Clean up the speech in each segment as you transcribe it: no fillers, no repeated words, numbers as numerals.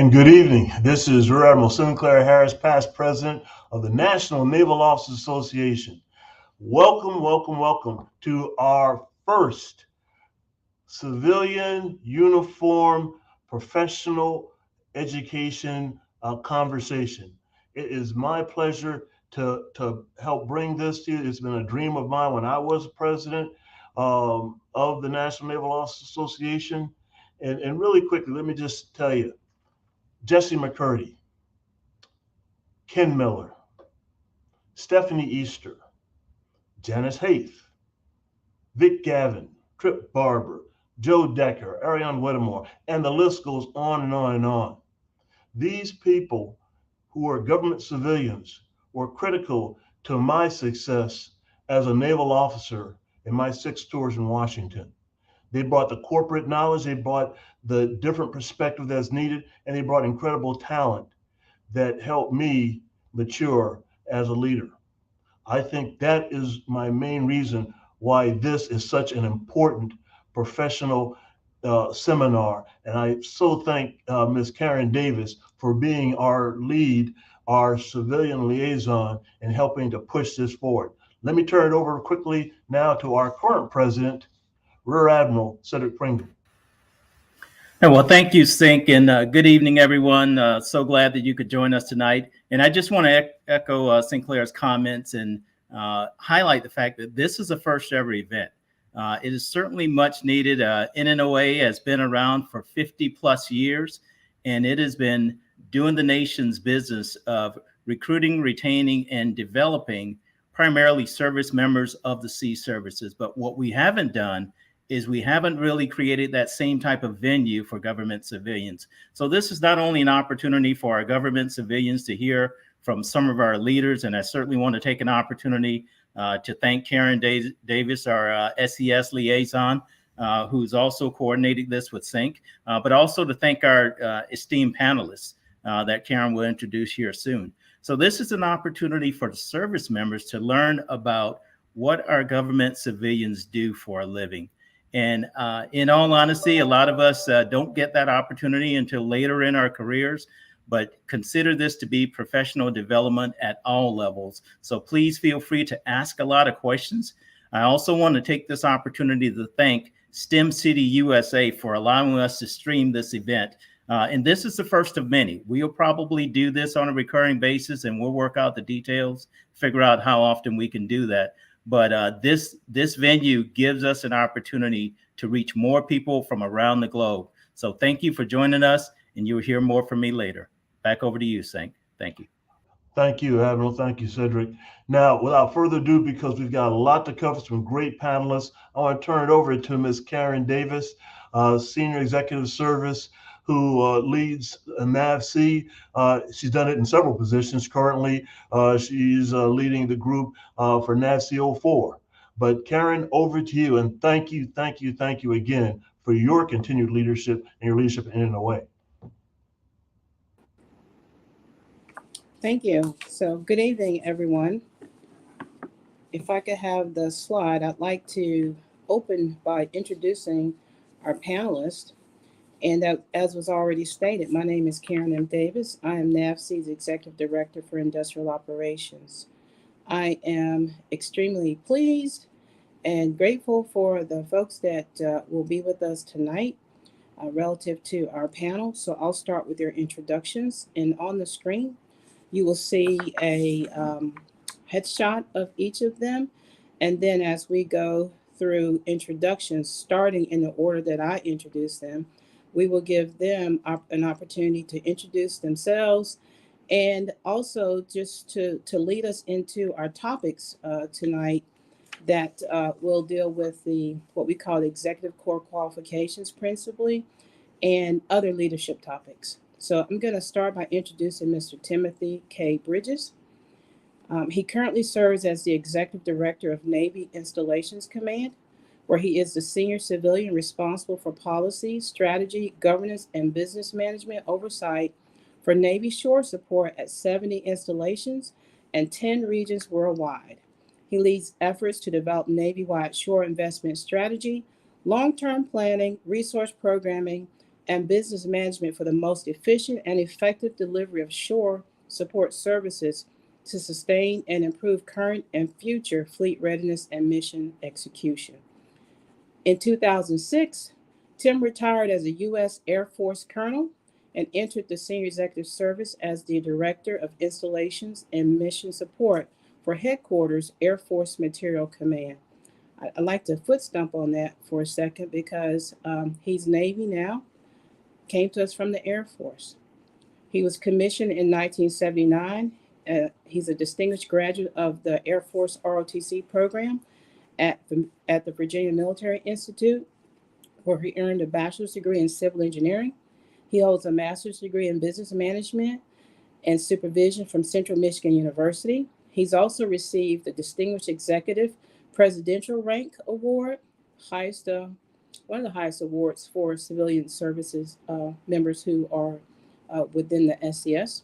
And good evening. This is Rear Admiral Sinclair Harris, past president of the National Naval Officers Association. Welcome to our first civilian uniform professional education conversation. It is my pleasure to help bring this to you. It's been a dream of mine when I was president of the National Naval Officers Association. And really quickly, let me just tell you, Jesse McCurdy, Ken Miller, Stephanie Easter, Janice Haith, Vic Gavin, Trip Barber, Joe Decker, Ariane Whittemore, and the list goes on and on and on. These people who are government civilians were critical to my success as a naval officer in my 6 tours in Washington. They brought the corporate knowledge, they brought the different perspective that's needed, and they brought incredible talent that helped me mature as a leader. I think that is my main reason why this is such an important professional seminar. And I so thank Ms. Karen Davis for being our lead, our civilian liaison, and helping to push this forward. Let me turn it over quickly now to our current president, Rear Admiral Cedric Pringle. Well, thank you, Sink, and good evening, everyone. So glad that you could join us tonight. And I just want to echo Sinclair's comments and highlight the fact that this is a first ever event. It is certainly much needed. Nnoa has been around for 50 plus years, and it has been doing the nation's business of recruiting, retaining, and developing primarily service members of the sea services. But what we haven't done is we haven't really created that same type of venue for government civilians. So this is not only an opportunity for our government civilians to hear from some of our leaders, and I certainly want to take an opportunity to thank Karen Davis, our SES liaison, who's also coordinating this with SYNC, but also to thank our esteemed panelists that Karen will introduce here soon. So this is an opportunity for the service members to learn about what our government civilians do for a living. And in all honesty, a lot of us don't get that opportunity until later in our careers, but consider this to be professional development at all levels. So please feel free to ask a lot of questions. I also want to take this opportunity to thank STEM City USA for allowing us to stream this event. And this is the first of many. We'll probably do this on a recurring basis, and we'll work out the details, figure out how often we can do that. But this venue gives us an opportunity to reach more people from around the globe. So thank you for joining us, and you'll hear more from me later. Back over to you, Sink. Thank you. Thank you, Admiral. Thank you, Cedric. Now, without further ado, because we've got a lot to cover, some great panelists, I want to turn it over to Ms. Karen Davis, Senior Executive Service, who leads NAVC. She's done it in several positions. Currently, she's leading the group for NAVC 04. But Karen, over to you, and thank you again for your continued leadership and your leadership in Nnoa. Thank you. So good evening, everyone. If I could have the slide, I'd like to open by introducing our panelists. And that, as was already stated, my name is Karen M. Davis. I am NAVC's Executive Director for Industrial Operations. I am extremely pleased and grateful for the folks that will be with us tonight relative to our panel. So I'll start with their introductions. And on the screen, you will see a headshot of each of them. And then as we go through introductions, starting in the order that I introduce them, we will give them an opportunity to introduce themselves and also just to lead us into our topics tonight that will deal with what we call the executive core qualifications principally and other leadership topics. So I'm going to start by introducing Mr. Timothy K. Bridges. He currently serves as the Executive Director of Navy Installations Command, where he is the senior civilian responsible for policy, strategy, governance, and business management oversight for Navy shore support at 70 installations and 10 regions worldwide. He leads efforts to develop Navy-wide shore investment strategy, long-term planning, resource programming, and business management for the most efficient and effective delivery of shore support services to sustain and improve current and future fleet readiness and mission execution. In 2006, Tim retired as a U.S. Air Force colonel and entered the senior executive service as the Director of Installations and Mission Support for Headquarters Air Force Materiel Command. I'd like to foot stump on that for a second because he's Navy now, came to us from the Air Force. He was commissioned in 1979. He's a distinguished graduate of the Air Force ROTC program at the Virginia Military Institute, where he earned a bachelor's degree in civil engineering. He holds a master's degree in business management and supervision from Central Michigan University. He's also received the Distinguished Executive Presidential Rank Award, highest one of the highest awards for civilian services members who are within the SCS.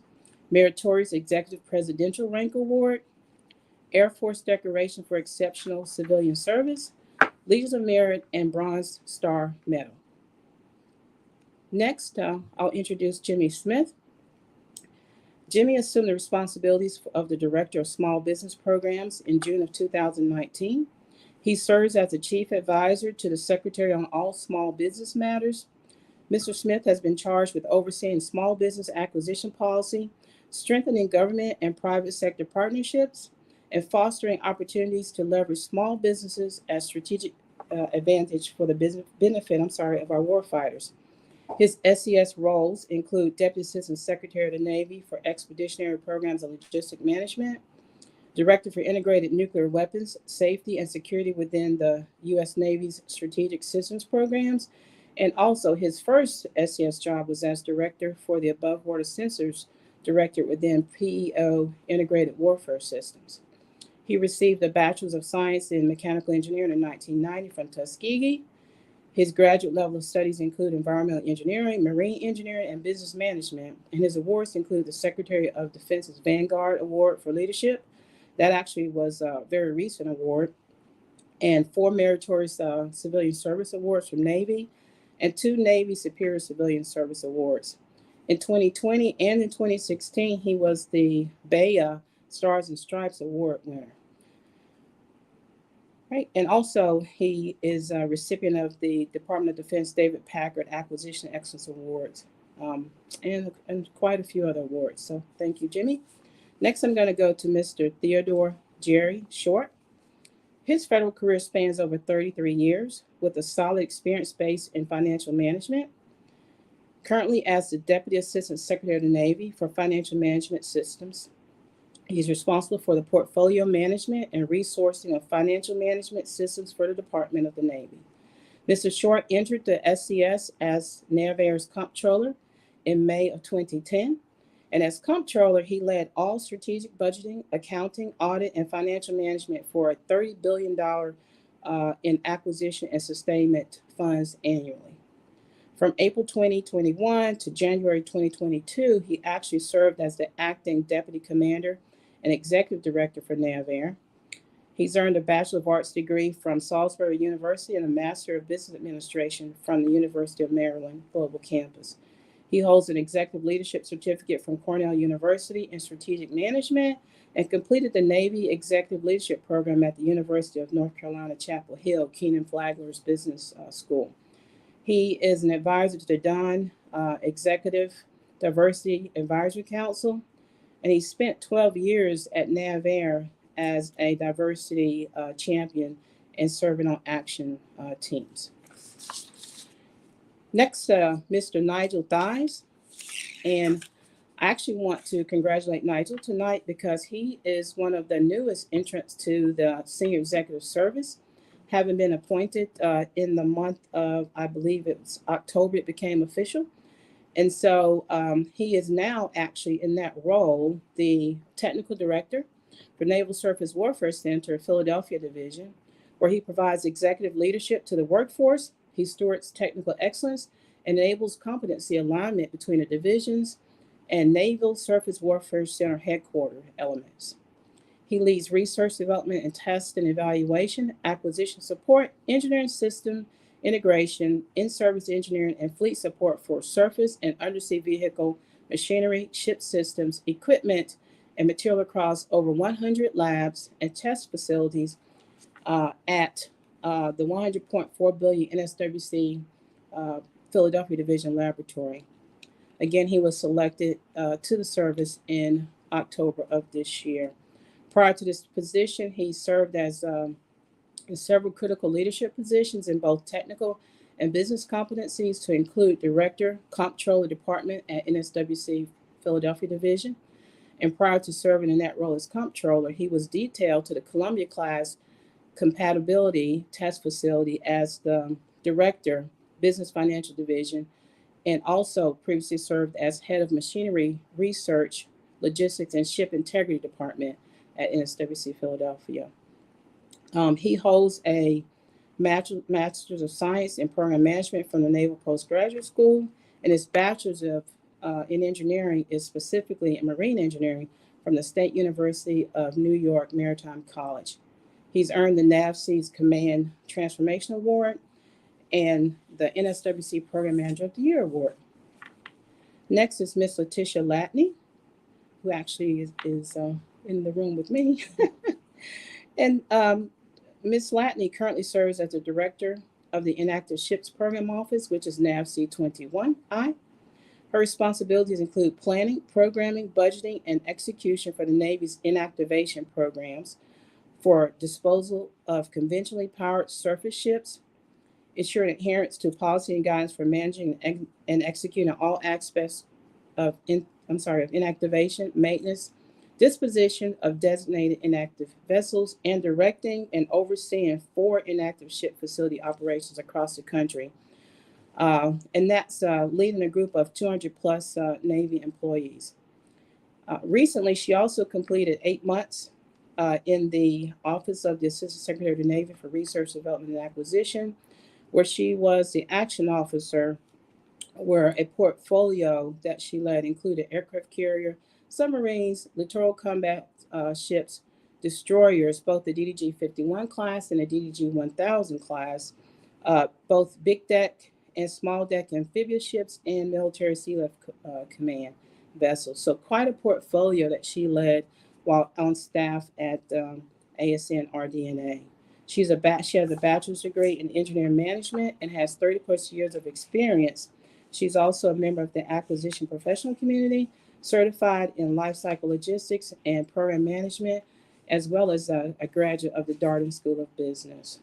Meritorious Executive Presidential Rank Award, Air Force Decoration for Exceptional Civilian Service, Legion of Merit, and Bronze Star Medal. Next, I'll introduce Jimmy Smith. Jimmy assumed the responsibilities of the Director of Small Business Programs in June of 2019. He serves as the Chief Advisor to the Secretary on all small business matters. Mr. Smith has been charged with overseeing small business acquisition policy, strengthening government and private sector partnerships, and fostering opportunities to leverage small businesses as strategic advantage for the benefit of our warfighters. His SES roles include Deputy Assistant Secretary of the Navy for Expeditionary Programs and Logistic Management, Director for Integrated Nuclear Weapons Safety and Security within the U.S. Navy's Strategic Systems Programs, and also his first SES job was as Director for the Above Water Sensors Directorate within PEO Integrated Warfare Systems. He received a Bachelor's of Science in Mechanical Engineering in 1990 from Tuskegee. His graduate level of studies include environmental engineering, marine engineering, and business management. And his awards include the Secretary of Defense's Vanguard Award for Leadership. That actually was a very recent award. And 4 meritorious civilian service awards from Navy and 2 Navy Superior Civilian Service Awards. In 2020 and in 2016, he was the BEA Stars and Stripes Award winner. Right. And also, he is a recipient of the Department of Defense David Packard Acquisition Excellence Awards and quite a few other awards. So thank you, Jimmy. Next, I'm going to go to Mr. Theodore Jerry Short. His federal career spans over 33 years with a solid experience base in financial management. Currently, as the Deputy Assistant Secretary of the Navy for Financial Management Systems, he's responsible for the portfolio management and resourcing of financial management systems for the Department of the Navy. Mr. Short entered the SCS as NAVAIR's Comptroller in May of 2010. And as Comptroller, he led all strategic budgeting, accounting, audit, and financial management for $30 billion in acquisition and sustainment funds annually. From April 2021 to January 2022, he actually served as the acting Deputy Commander and Executive Director for NAVAIR. He's earned a Bachelor of Arts degree from Salisbury University and a Master of Business Administration from the University of Maryland Global Campus. He holds an Executive Leadership Certificate from Cornell University in Strategic Management and completed the Navy Executive Leadership Program at the University of North Carolina, Chapel Hill, Keenan Flagler's Business School. He is an advisor to the DON Executive Diversity Advisory Council, and he spent 12 years at NAVAIR as a diversity champion and serving on action teams. Next, Mr. Nigel Thies, and I actually want to congratulate Nigel tonight because he is one of the newest entrants to the Senior Executive Service, having been appointed in the month of, I believe it was October, it became official. And so he is now actually in that role, the Technical Director for Naval Surface Warfare Center, Philadelphia Division, where he provides executive leadership to the workforce. He stewards technical excellence and enables competency alignment between the divisions and Naval Surface Warfare Center headquarters elements. He leads research, development, and test and evaluation, acquisition support, engineering system, integration, in-service engineering, and fleet support for surface and undersea vehicle machinery, ship systems, equipment, and material across over 100 labs and test facilities at the 100.4 billion NSWC Philadelphia Division Laboratory. Again, he was selected to the service in October of this year. Prior to this position, he served as in several critical leadership positions in both technical and business competencies to include Director, Comptroller Department at NSWC Philadelphia Division. And prior to serving in that role as Comptroller, he was detailed to the Columbia class compatibility test facility as the Director, Business Financial Division, and also previously served as Head of Machinery Research, Logistics, and Ship Integrity Department at NSWC Philadelphia. He holds a Master's of Science in Program Management from the Naval Postgraduate School, and his Bachelor's in Engineering is specifically in Marine Engineering from the State University of New York Maritime College. He's earned the NAVSEA's Command Transformation Award and the NSWC Program Manager of the Year Award. Next is Miss Letitia Latney, who actually is in the room with me. And Ms. Latney currently serves as the Director of the Inactive Ships Program Office, which is NAVSEA 21I. Her responsibilities include planning, programming, budgeting, and execution for the Navy's inactivation programs for disposal of conventionally powered surface ships, ensuring adherence to policy and guidance for managing and executing all aspects of inactivation, maintenance, disposition of designated inactive vessels, and directing and overseeing 4 inactive ship facility operations across the country. And that's leading a group of 200 plus Navy employees. Recently, she also completed 8 months in the Office of the Assistant Secretary of the Navy for Research, Development, and Acquisition, where she was the action officer, where a portfolio that she led included aircraft carrier, submarines, littoral combat ships, destroyers, both the DDG 51 class and the DDG 1000 class, both big deck and small deck amphibious ships, and military sea lift command vessels. So quite a portfolio that she led while on staff at ASN RDNA. She has a bachelor's degree in engineering management and has 30 plus years of experience. She's also a member of the acquisition professional community, certified in life cycle logistics and program management, as well as a graduate of the Darden School of Business.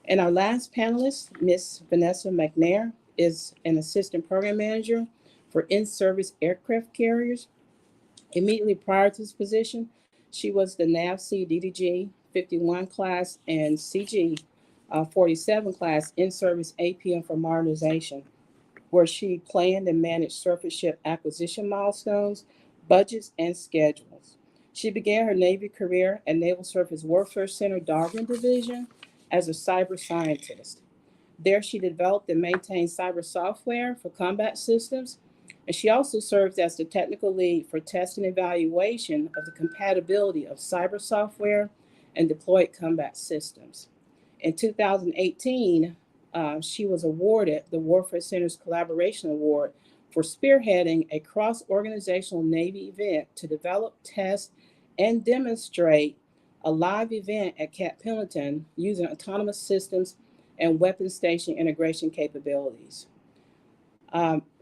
And our last panelist, Miss Vanessa McNair, is an assistant program manager for in-service aircraft carriers. Immediately prior to this position, she was the NAVSEA DDG 51 class and CG 47 class in-service APM for modernization, where she planned and managed surface ship acquisition milestones, budgets, and schedules. She began her Navy career at Naval Surface Warfare Center Dahlgren Division as a cyber scientist. There, she developed and maintained cyber software for combat systems, and she also serves as the technical lead for test and evaluation of the compatibility of cyber software and deployed combat systems. In 2018, she was awarded the Warfare Center's Collaboration Award for spearheading a cross-organizational Navy event to develop, test, and demonstrate a live event at Camp Pendleton using autonomous systems and weapon station integration capabilities.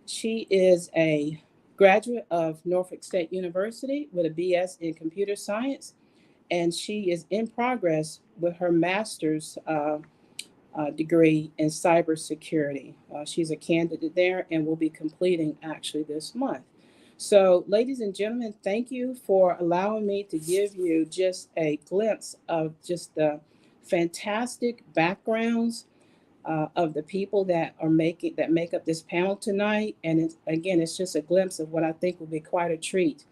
She is a graduate of Norfolk State University with a BS in computer science, and she is in progress with her master's degree in cybersecurity. She's a candidate there and will be completing actually this month. So, ladies and gentlemen, thank you for allowing me to give you just a glimpse of just the fantastic backgrounds of the people that make up this panel tonight. And it's just a glimpse of what I think will be quite a treat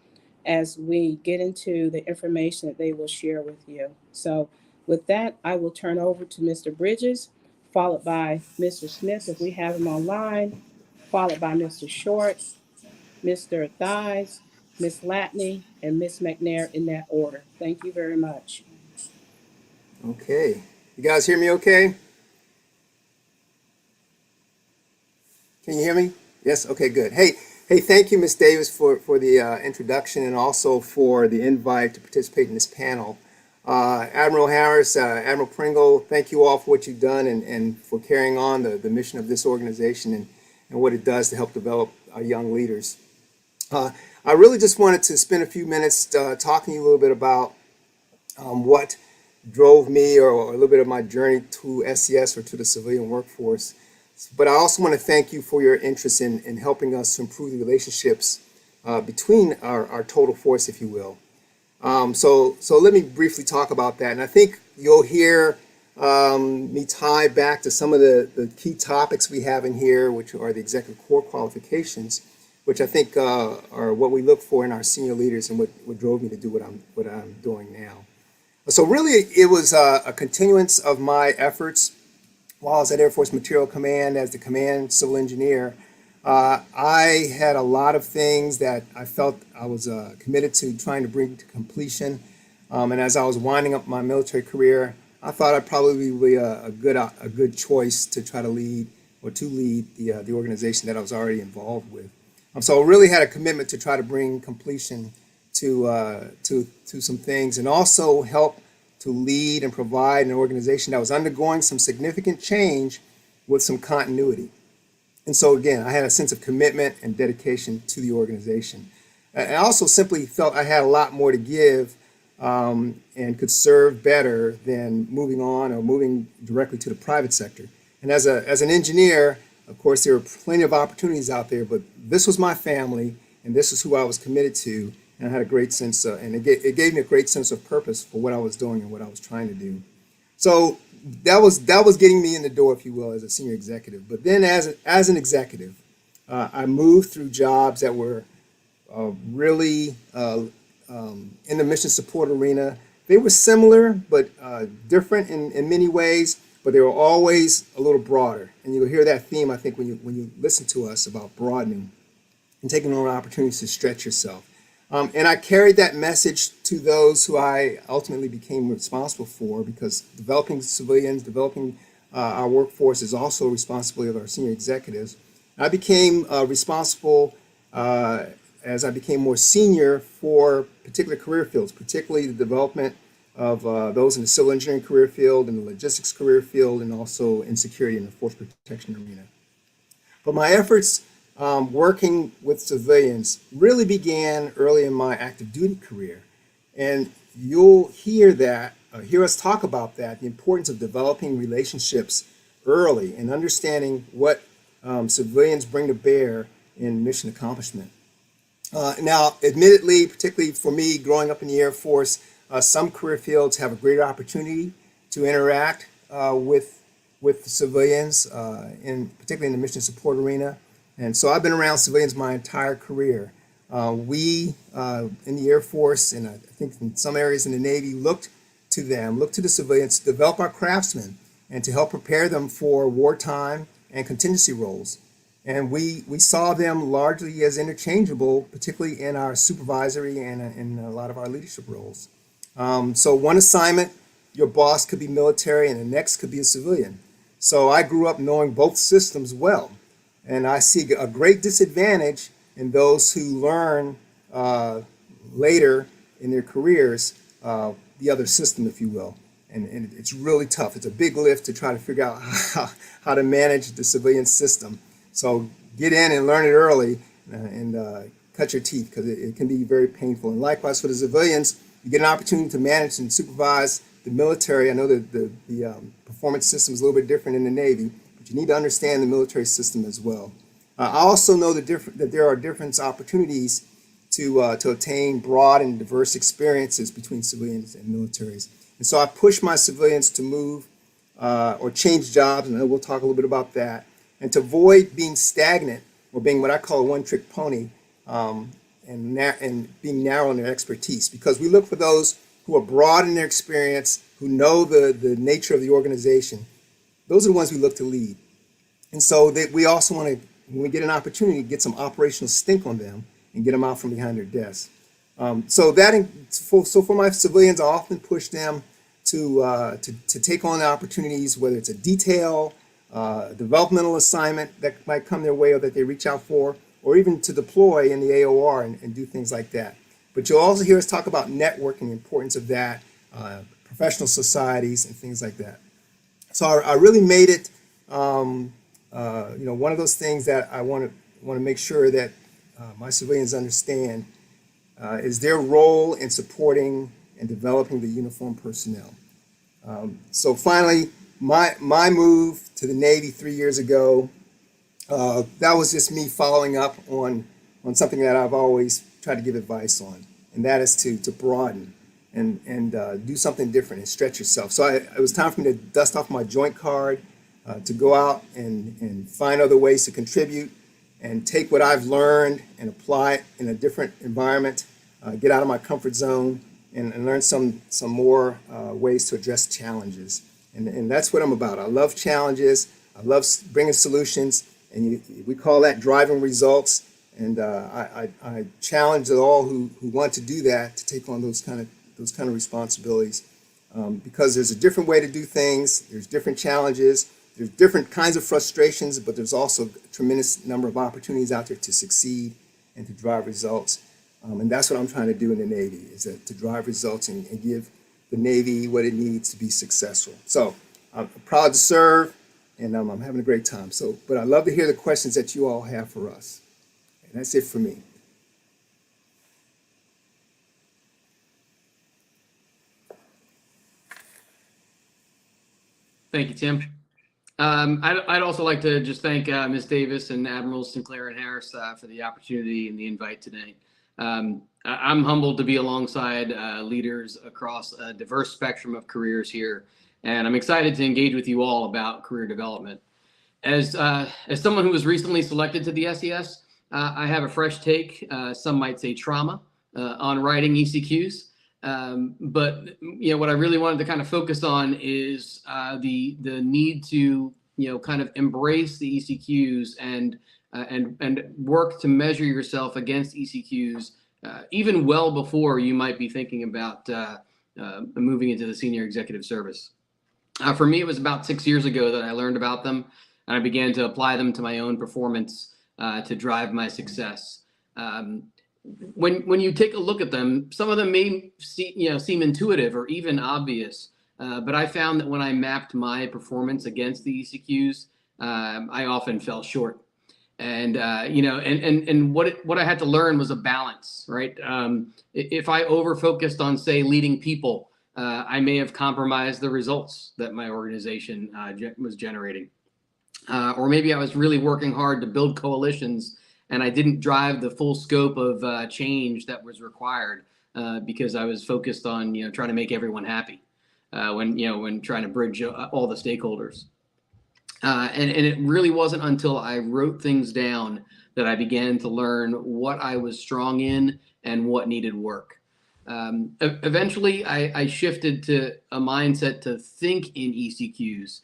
as we get into the information that they will share with you. So with that, I will turn over to Mr. Bridges, followed by Mr. Smith, if we have him online, followed by Mr. Short, Mr. Thies, Ms. Latney, and Ms. McNair in that order. Thank you very much. Okay. You guys hear me okay? Can you hear me? Yes. Okay. Good. Hey. Thank you, Ms. Davis, for the introduction and also for the invite to participate in this panel. Admiral Harris, Admiral Pringle, thank you all for what you've done and for carrying on the mission of this organization and what it does to help develop our young leaders. I really just wanted to spend a few minutes talking to you a little bit about what drove me or a little bit of my journey to SES or to the civilian workforce. But I also want to thank you for your interest in helping us to improve the relationships between our total force, if you will. So let me briefly talk about that. And I think you'll hear me tie back to some of the key topics we have in here, which are the executive core qualifications, which I think are what we look for in our senior leaders and what drove me to do what I'm doing now. So really, it was a continuance of my efforts while I was at Air Force Materiel Command as the command civil engineer. I had a lot of things that I felt I was committed to trying to bring to completion. And as I was winding up my military career, I thought I'd probably be a good choice to try to lead the organization that I was already involved with. So I really had a commitment to try to bring completion to some things and also help to lead and provide an organization that was undergoing some significant change with some continuity. And so again, I had a sense of commitment and dedication to the organization. I also simply felt I had a lot more to give and could serve better than moving on or moving directly to the private sector. And as an engineer, of course, there were plenty of opportunities out there, but this was my family and this is who I was committed to. And I had a great sense, and it gave me a great sense of purpose for what I was doing and what I was trying to do. So that was getting me in the door, if you will, as a senior executive. But then as an executive, I moved through jobs that were really in the mission support arena. They were similar, but different in many ways, but they were always a little broader. And you'll hear that theme, I think, when you listen to us about broadening and taking on opportunities to stretch yourself. And I carried that message to those who I ultimately became responsible for, because developing civilians, developing our workforce is also a responsibility of our senior executives. I became responsible as I became more senior for particular career fields, particularly the development of those in the civil engineering career field, in the logistics career field, and also in security and the force protection arena. But my efforts working with civilians really began early in my active duty career. And you'll hear us talk about that, the importance of developing relationships early and understanding what civilians bring to bear in mission accomplishment. Now, admittedly, particularly for me growing up in the Air Force, some career fields have a greater opportunity to interact with civilians, particularly in the mission support arena. And so I've been around civilians my entire career. We in the Air Force, and I think in some areas in the Navy, looked to the civilians to develop our craftsmen and to help prepare them for wartime and contingency roles. And we saw them largely as interchangeable, particularly in our supervisory and in a lot of our leadership roles. So one assignment, your boss could be military and the next could be a civilian. So I grew up knowing both systems well. And I see a great disadvantage in those who learn later in their careers the other system, if you will. And it's really tough. It's a big lift to try to figure out how to manage the civilian system. So get in and learn it early and cut your teeth, because it can be very painful. And likewise for the civilians, you get an opportunity to manage and supervise the military. I know that the performance system is a little bit different in the Navy, but you need to understand the military system as well. I also know that there are different opportunities to attain broad and diverse experiences between civilians and militaries. And so I push my civilians to move or change jobs, and we'll talk a little bit about that, and to avoid being stagnant or being what I call a one-trick pony and being narrow in their expertise, because we look for those who are broad in their experience, who know the nature of the organization. Those are the ones we look to lead. And so we also want to, when we get an opportunity, get some operational stink on them and get them out from behind their desks. So for my civilians, I often push them to take on the opportunities, whether it's a detail developmental assignment that might come their way or that they reach out for, or even to deploy in the AOR and do things like that. But you'll also hear us talk about networking, the importance of that, professional societies and things like that. So I really made it, one of those things that I want to make sure that my civilians understand is their role in supporting and developing the uniformed personnel. So finally, my move to the Navy 3 years ago, that was just me following up on something that I've always tried to give advice on, and that is to broaden and do something different and stretch yourself. So it was time for me to dust off my joint card, to go out and find other ways to contribute and take what I've learned and apply it in a different environment, get out of my comfort zone and learn some more ways to address challenges. And that's what I'm about. I love challenges. I love bringing solutions, and we call that driving results. And I challenge all who want to do that to take on those kind of responsibilities, because there's a different way to do things. There's different challenges. There's different kinds of frustrations, but there's also a tremendous number of opportunities out there to succeed and to drive results. And that's what I'm trying to do in the Navy, is to drive results and give the Navy what it needs to be successful. So I'm proud to serve, and I'm having a great time. But I'd love to hear the questions that you all have for us. And that's it for me. Thank you, Tim. I'd also like to just thank Ms. Davis and Admirals Sinclair and Harris for the opportunity and the invite today. I'm humbled to be alongside leaders across a diverse spectrum of careers here, and I'm excited to engage with you all about career development. As someone who was recently selected to the SES, I have a fresh take, some might say trauma, on writing ECQs. But what I really wanted to kind of focus on is the need to kind of embrace the ECQs and work to measure yourself against ECQs even well before you might be thinking about moving into the senior executive service. For me, it was about 6 years ago that I learned about them, and I began to apply them to my own performance to drive my success. When you take a look at them, some of them may seem intuitive or even obvious, but I found that when I mapped my performance against the ECQs, I often fell short. And what I had to learn was a balance, right? If I over focused on, say, leading people, I may have compromised the results that my organization was generating, or maybe I was really working hard to build coalitions, and I didn't drive the full scope of change that was required because I was focused on trying to make everyone happy when trying to bridge all the stakeholders. And it really wasn't until I wrote things down that I began to learn what I was strong in and what needed work. Eventually, I shifted to a mindset to think in ECQs,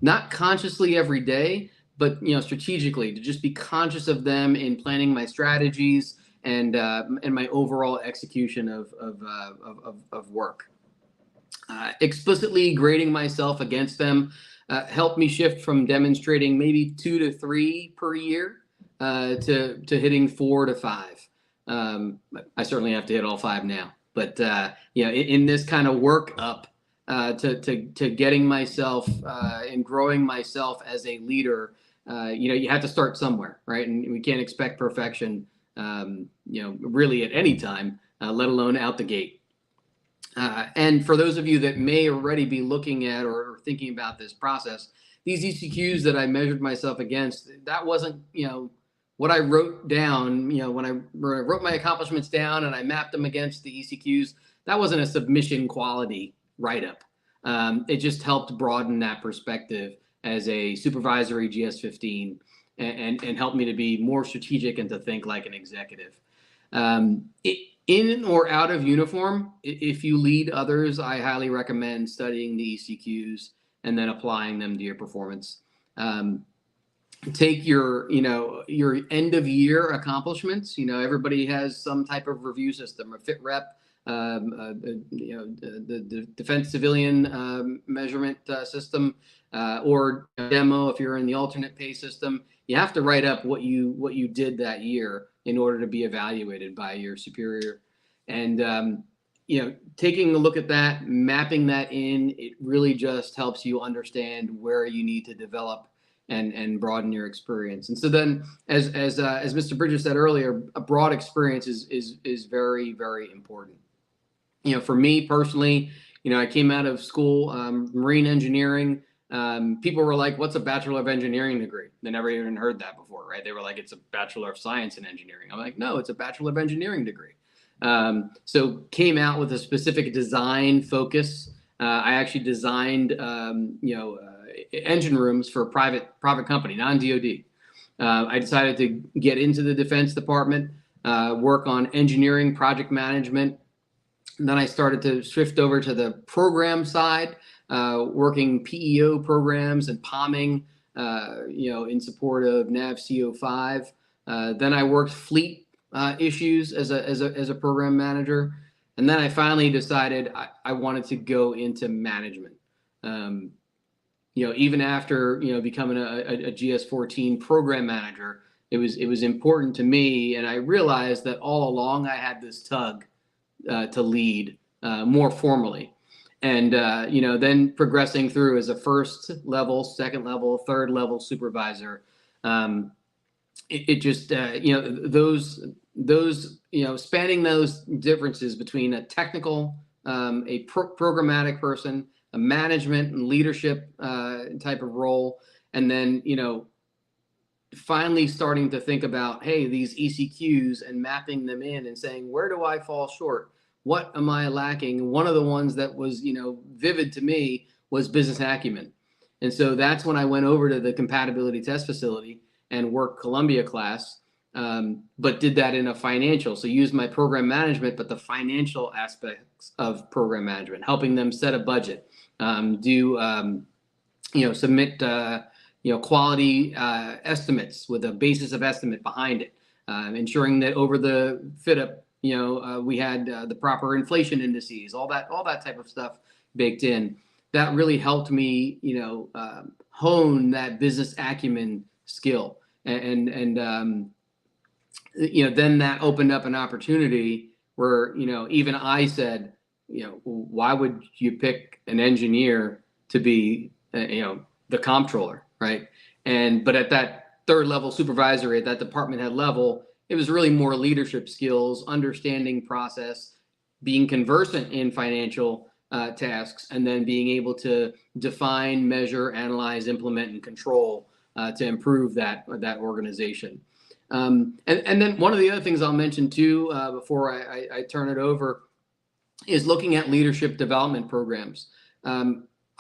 not consciously every day, but strategically, to just be conscious of them in planning my strategies and my overall execution of work. Explicitly grading myself against them helped me shift from demonstrating maybe 2 to 3 per year to hitting 4 to 5. I certainly have to hit all 5 now, but in this kind of work up to getting myself and growing myself as a leader, you have to start somewhere, right? And we can't expect perfection, really at any time, let alone out the gate. And for those of you that may already be looking at or thinking about this process, these ECQs that I measured myself against, that wasn't, what I wrote down, when I wrote my accomplishments down and I mapped them against the ECQs, that wasn't a submission quality write-up. It just helped broaden that perspective as a supervisory GS-15 and helped me to be more strategic and to think like an executive. In or out of uniform, if you lead others, I highly recommend studying the ECQs and then applying them to your performance. Take your end of year accomplishments. Everybody has some type of review system, a fit rep, the defense civilian measurement system, or demo if you're in the alternate pay system. You have to write up what you did that year in order to be evaluated by your superior. And taking a look at that, mapping that in, it really just helps you understand where you need to develop and broaden your experience. And so then, as Mr. Bridges said earlier, a broad experience is very, very important. For me personally, I came out of school, marine engineering. People were like, "What's a Bachelor of Engineering degree?" They never even heard that before, right? They were like, "It's a Bachelor of Science in Engineering." I'm like, "No, it's a Bachelor of Engineering degree." So came out with a specific design focus. I actually designed, engine rooms for a private company, non-DoD. I decided to get into the Defense Department, work on engineering, project management. And then I started to shift over to the program side, working PEO programs and POMing, in support of NAV-CO5. Then I worked fleet issues as a program manager. And then I finally decided I wanted to go into management. Even after, becoming a GS-14 program manager, it was important to me. And I realized that all along I had this tug to lead more formally. And, then progressing through as a first level, second level, third level supervisor. It just, spanning those differences between a technical, a programmatic person, a management and leadership type of role, and then, finally starting to think about, hey, these ECQs, and mapping them in and saying, where do I fall short? What am I lacking? One of the ones that was, vivid to me was business acumen. And so that's when I went over to the compatibility test facility and worked Columbia class, but did that in a financial. So used my program management, but the financial aspects of program management, helping them set a budget, submit, quality estimates with a basis of estimate behind it, ensuring that over the fit up, we had the proper inflation indices, all that type of stuff baked in. That really helped me, hone that business acumen skill. And then that opened up an opportunity where, even I said, why would you pick an engineer to be, the comptroller, right? But at that third level supervisory, at that department head level, it was really more leadership skills, understanding process, being conversant in financial tasks, and then being able to define, measure, analyze, implement, and control to improve that organization. And then one of the other things I'll mention too, before I turn it over, is looking at leadership development programs.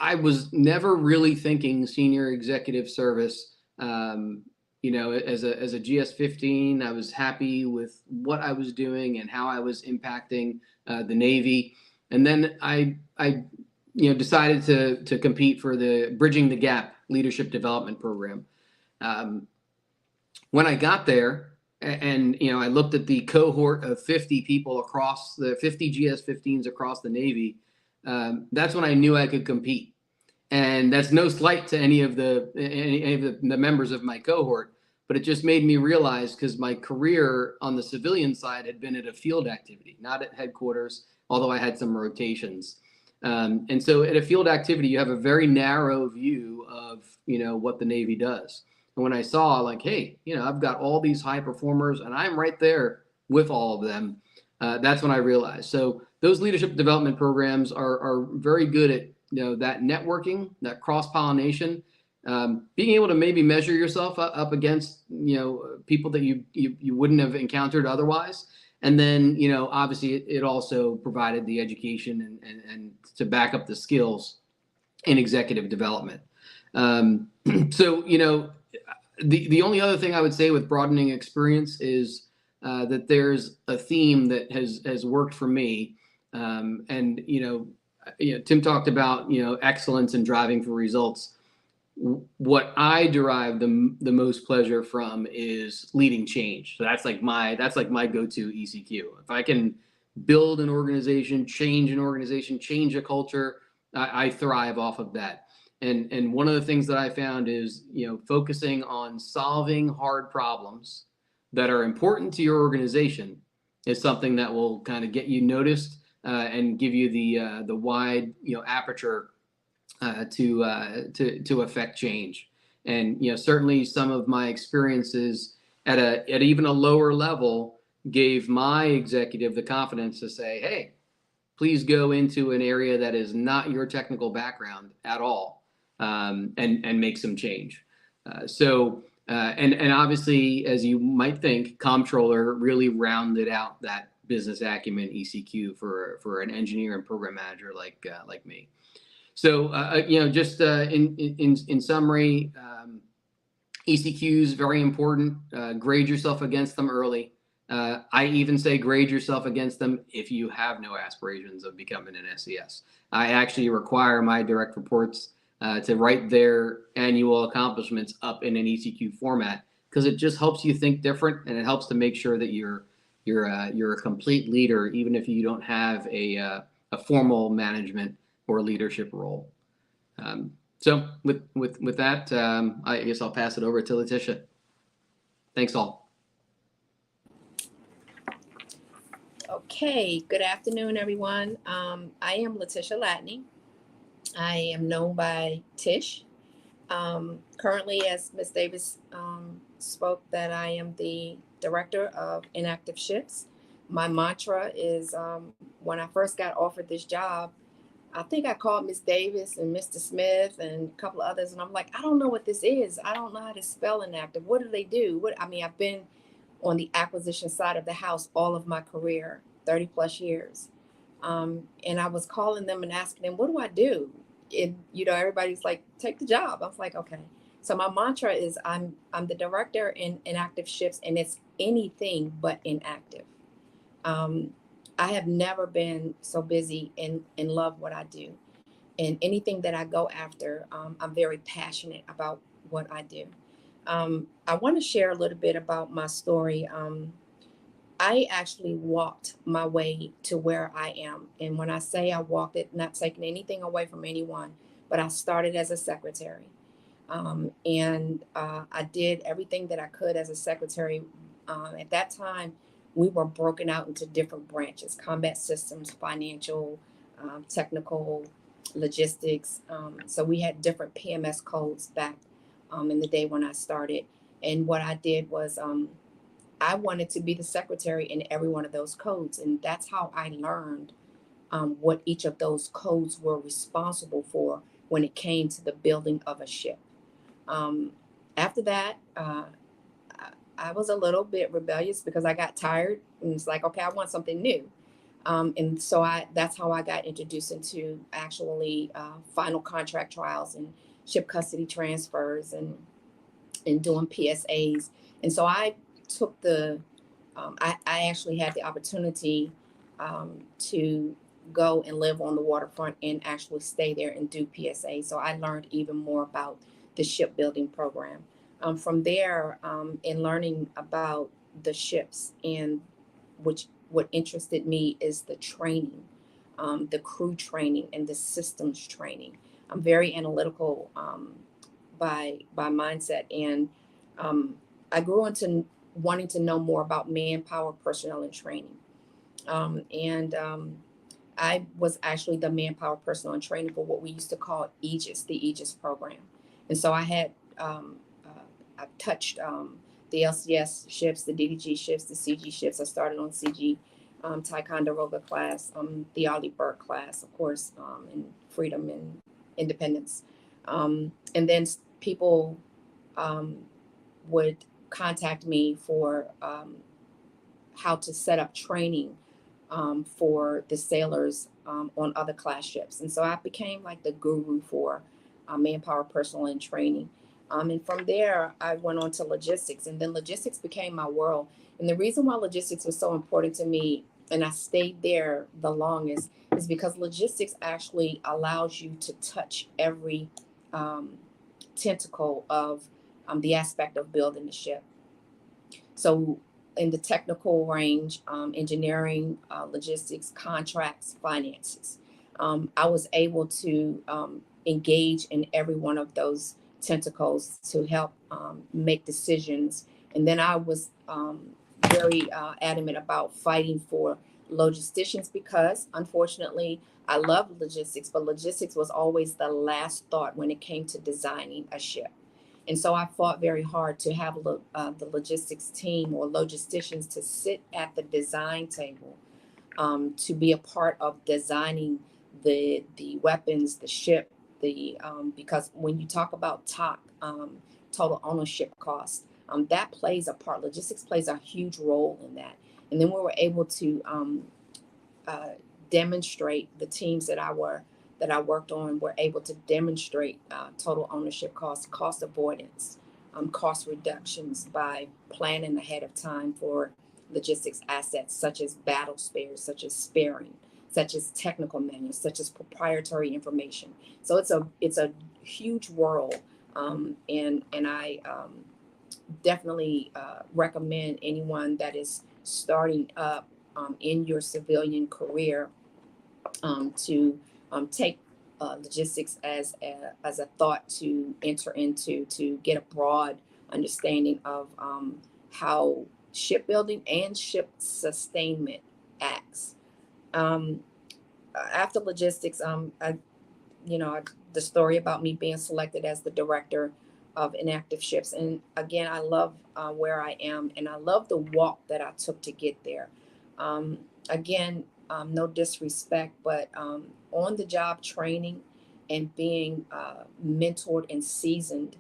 I was never really thinking senior executive service. As a GS-15, I was happy with what I was doing and how I was impacting the Navy. And then I decided to compete for the Bridging the Gap Leadership Development Program. When I got there, and I looked at the cohort of 50 people across the 50 GS-15s across the Navy, that's when I knew I could compete. And that's no slight to any of the members of my cohort, but it just made me realize, because my career on the civilian side had been at a field activity, not at headquarters, although I had some rotations. And so at a field activity, you have a very narrow view of, what the Navy does. And when I saw like, hey, I've got all these high performers and I'm right there with all of them, that's when I realized. So those leadership development programs are very good at, that networking, that cross-pollination, being able to maybe measure yourself up against, people that you wouldn't have encountered otherwise. And then, obviously it also provided the education and to back up the skills in executive development. So, the only other thing I would say with broadening experience is that there's a theme that has worked for me. And, Tim talked about, excellence and driving for results. What I derive the most pleasure from is leading change. So that's like my go-to ECQ. If I can build an organization, change a culture, I thrive off of that. And one of the things that I found is, focusing on solving hard problems that are important to your organization is something that will kind of get you noticed and give you the wide aperture to affect change. And certainly some of my experiences at even a lower level gave my executive the confidence to say, hey, please go into an area that is not your technical background at all, and make some change. And obviously, as you might think, comptroller really rounded out that business acumen ECQ for an engineer and program manager like me. So just in summary, ECQ is very important. Grade yourself against them early. I even say grade yourself against them if you have no aspirations of becoming an SES. I actually require my direct reports to write their annual accomplishments up in an ECQ format, because it just helps you think different, and it helps to make sure that you're a complete leader, even if you don't have a formal management or leadership role. So with that, I guess I'll pass it over to Letitia. Thanks all. Okay, good afternoon, everyone. I am Letitia Latney. I am known by Tish. Currently, as Ms. Davis spoke, that I am the director of inactive ships. My mantra is, when I first got offered this job, I think I called Ms. Davis and Mr. Smith and a couple of others, and I'm like, I don't know what this is. I don't know how to spell inactive. What do they do? I've been on the acquisition side of the house all of my career, 30 plus years. And I was calling them and asking them, what do I do? And, everybody's like, take the job. I was like, okay. So my mantra is I'm the director in inactive ships, and it's anything but inactive. I have never been so busy and love what I do. And anything that I go after, I'm very passionate about what I do. I want to share a little bit about my story. I actually walked my way to where I am. And when I say I walked it, not taking anything away from anyone, but I started as a secretary. And I did everything that I could as a secretary. At that time, we were broken out into different branches: combat systems, financial, technical, logistics. So we had different PMS codes back in the day when I started. And what I did was I wanted to be the secretary in every one of those codes. And that's how I learned what each of those codes were responsible for when it came to the building of a ship. After that, I was a little bit rebellious because I got tired, and it's like, okay, I want something new. And so that's how I got introduced into actually final contract trials and ship custody transfers and doing PSAs. And so I took I actually had the opportunity to go and live on the waterfront and actually stay there and do PSA. So I learned even more about the shipbuilding program. From there, in learning about the ships, and what interested me is the training, the crew training and the systems training. I'm very analytical by mindset, and I grew into wanting to know more about manpower, personnel, and training. I was actually the manpower, personnel, and training for what we used to call Aegis, the Aegis program. And so I had I've touched the LCS ships, the DDG ships, the CG ships. I started on CG, Ticonderoga class, the Ollie Burke class, of course, and Freedom and Independence. And then people would contact me for how to set up training for the sailors on other class ships. And so I became like the guru for manpower, personnel, and training. And from there, I went on to logistics, and then logistics became my world. And the reason why logistics was so important to me, and I stayed there the longest, is because logistics actually allows you to touch every tentacle of the aspect of building the ship. So in the technical range, engineering, logistics, contracts, finances. I was able to engage in every one of those tentacles to help make decisions. And then I was very adamant about fighting for logisticians because, unfortunately, I love logistics, but logistics was always the last thought when it came to designing a ship. And so I fought very hard to have the logistics team or logisticians to sit at the design table, to be a part of designing the weapons, the ship, because when you talk about TOC, total ownership cost, that plays a part. Logistics plays a huge role in that. And then we were able to demonstrate, the teams that I worked on were able to demonstrate total ownership cost, cost avoidance, cost reductions by planning ahead of time for logistics assets such as battle spares, such as sparing, such as technical manuals, such as proprietary information. So it's a huge world, and I definitely recommend anyone that is starting up in your civilian career to take logistics as a thought to enter into, to get a broad understanding of how shipbuilding and ship sustainment acts. After logistics, the story about me being selected as the director of inactive ships. And again, I love where I am, and I love the walk that I took to get there. Again, no disrespect, but on the job training and being mentored and seasoned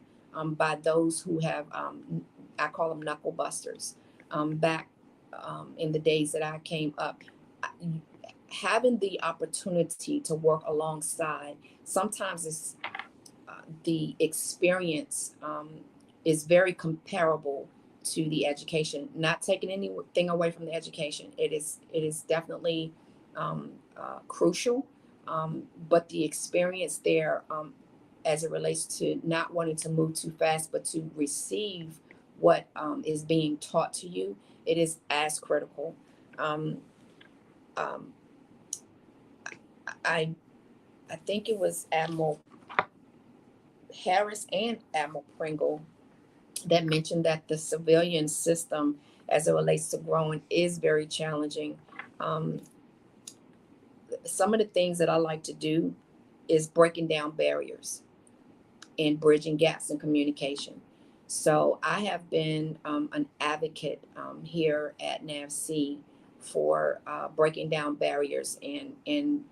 by those who have, I call them knuckle busters, back in the days that I came up. Having the opportunity to work alongside, sometimes it's the experience is very comparable to the education. Not taking anything away from the education, it is definitely crucial, but the experience there, as it relates to not wanting to move too fast, but to receive what is being taught to you, it is as critical. Um, um, I think it was Admiral Harris and Admiral Pringle that mentioned that the civilian system, as it relates to growing, is very challenging. Um, some of the things that I like to do is breaking down barriers and bridging gaps in communication. So I have been an advocate here at NAVC for breaking down barriers and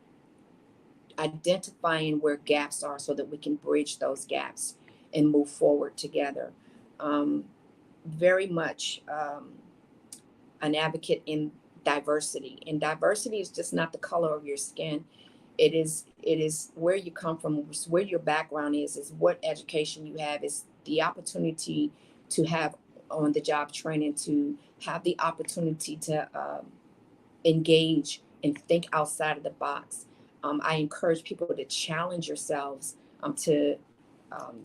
identifying where gaps are so that we can bridge those gaps and move forward together. Um, very much an advocate in diversity. And diversity is just not the color of your skin. It is where you come from, where your background is what education you have, is the opportunity to have on the job training, to have the opportunity to engage and think outside of the box. I encourage people to challenge yourselves, to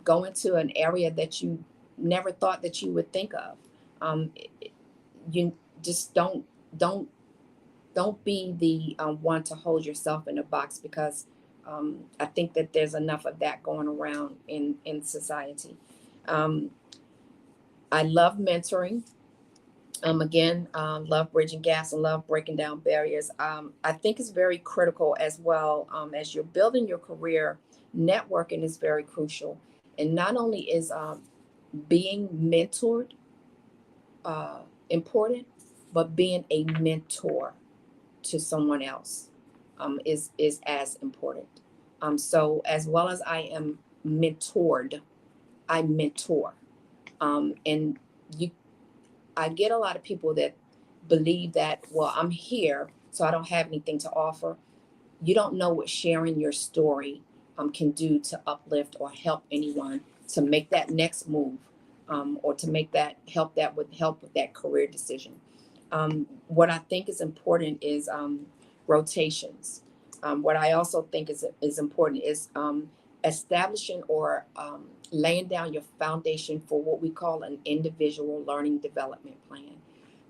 go into an area that you never thought that you would think of. You just don't be the one to hold yourself in a box, because I think that there's enough of that going around in society. Um, I love mentoring. Again, love bridging gaps and love breaking down barriers. I think it's very critical as well, as you're building your career. Networking is very crucial, and not only is being mentored important, but being a mentor to someone else is as important. So as well as I am mentored, I mentor, and you. I get a lot of people that believe that, well, I'm here, so I don't have anything to offer. You don't know what sharing your story can do to uplift or help anyone to make that next move, or to make that help with that career decision. What I think is important is rotations. What I also think is important is establishing or laying down your foundation for what we call an individual learning development plan.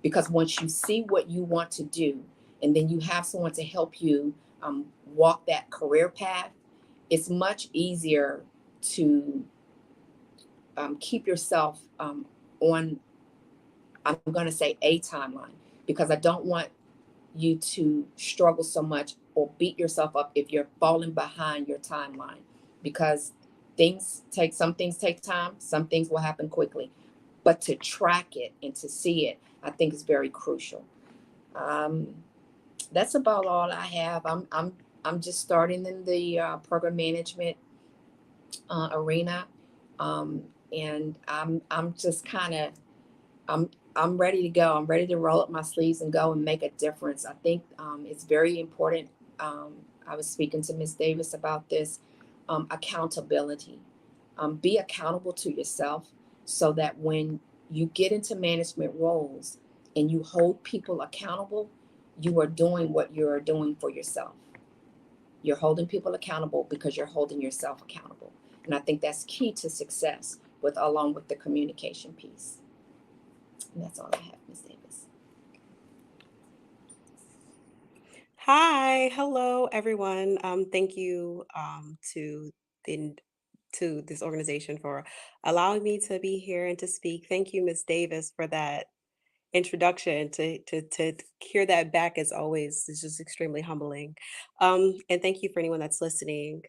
Because once you see what you want to do, and then you have someone to help you walk that career path, it's much easier to keep yourself on, I'm going to say, a timeline, because I don't want you to struggle so much or beat yourself up if you're falling behind your timeline, because some things take time, some things will happen quickly, but to track it and to see it, I think is very crucial. That's about all I have. I'm just starting in the program management arena, and I'm just kind of I'm ready to go. I'm ready to roll up my sleeves and go and make a difference. I think it's very important. I was speaking to Ms. Davis about this, accountability. Be accountable to yourself, so that when you get into management roles and you hold people accountable, you are doing what you're doing for yourself. You're holding people accountable because you're holding yourself accountable. And I think that's key to success, along with the communication piece. And that's all I have, Ms. Davis. Hi, hello everyone. Thank you to the to this organization for allowing me to be here and to speak. Thank you, Ms. Davis, for that introduction. To hear that back, as always, is just extremely humbling. And thank you for anyone that's listening.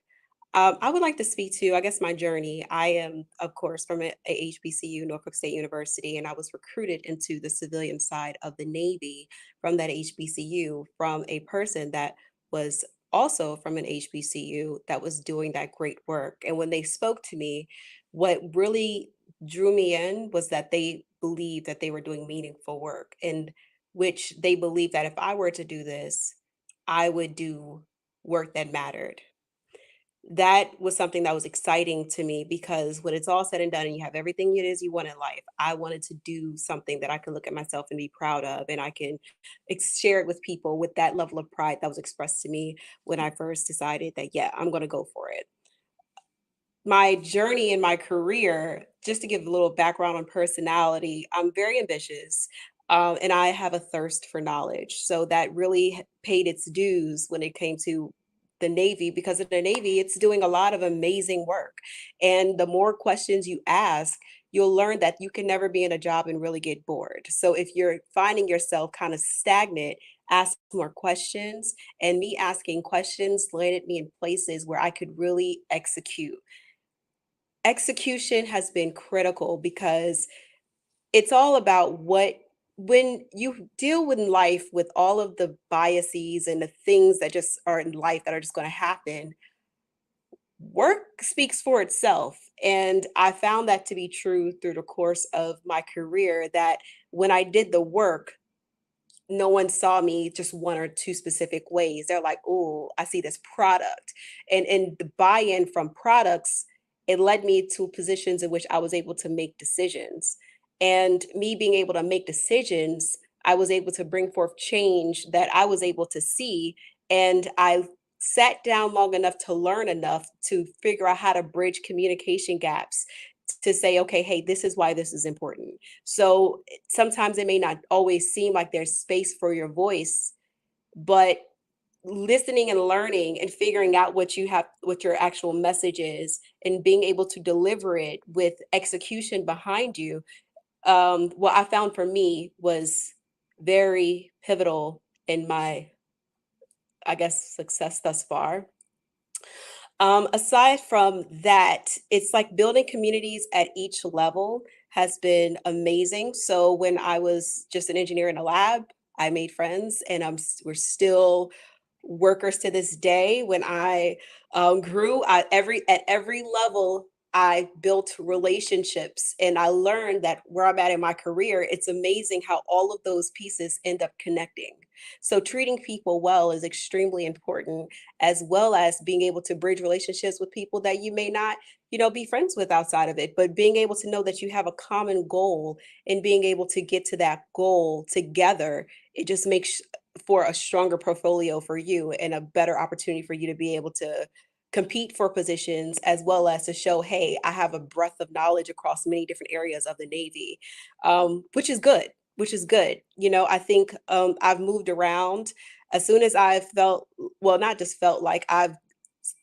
I would like to speak to, I guess, my journey. I am, of course, from a HBCU, Norfolk State University, and I was recruited into the civilian side of the Navy from that HBCU, from a person that was also from an HBCU that was doing that great work. And when they spoke to me, what really drew me in was that they believed that they were doing meaningful work, and which they believed that if I were to do this, I would do work that mattered. That was something that was exciting to me, because when it's all said and done and you have everything it is you want in life, I wanted to do something that I could look at myself and be proud of, and I can share it with people with that level of pride that was expressed to me when I first decided that, yeah, I'm going to go for it. My journey in my career, just to give a little background on personality, I'm very ambitious, and I have a thirst for knowledge. So that really paid its dues when it came to the Navy, because in the Navy, it's doing a lot of amazing work. And the more questions you ask, you'll learn that you can never be in a job and really get bored. So if you're finding yourself kind of stagnant, ask more questions. And me asking questions landed me in places where I could really execute. Execution has been critical, because it's all about when you deal with life with all of the biases and the things that just are in life that are just going to happen, work speaks for itself. And I found that to be true through the course of my career, that when I did the work, no one saw me just one or two specific ways. They're like, "Oh, I see this product." And the buy-in from products, it led me to positions in which I was able to make decisions. And me being able to make decisions, I was able to bring forth change that I was able to see. And I sat down long enough to learn enough to figure out how to bridge communication gaps, to say, okay, hey, this is why this is important. So sometimes it may not always seem like there's space for your voice, but listening and learning and figuring out what your actual message is, and being able to deliver it with execution behind you, what I found for me was very pivotal in my, I guess, success thus far. Aside from that, it's like building communities at each level has been amazing. So when I was just an engineer in a lab, I made friends, and we're still workers to this day. When I grew, at every level, I built relationships, and I learned that where I'm at in my career, it's amazing how all of those pieces end up connecting. So treating people well is extremely important, as well as being able to bridge relationships with people that you may not, be friends with outside of it, but being able to know that you have a common goal, and being able to get to that goal together, it just makes for a stronger portfolio for you, and a better opportunity for you to be able to compete for positions, as well as to show, hey, I have a breadth of knowledge across many different areas of the Navy, which is good. which is good. You know, I think I've moved around as soon as I felt, well, not just felt like I've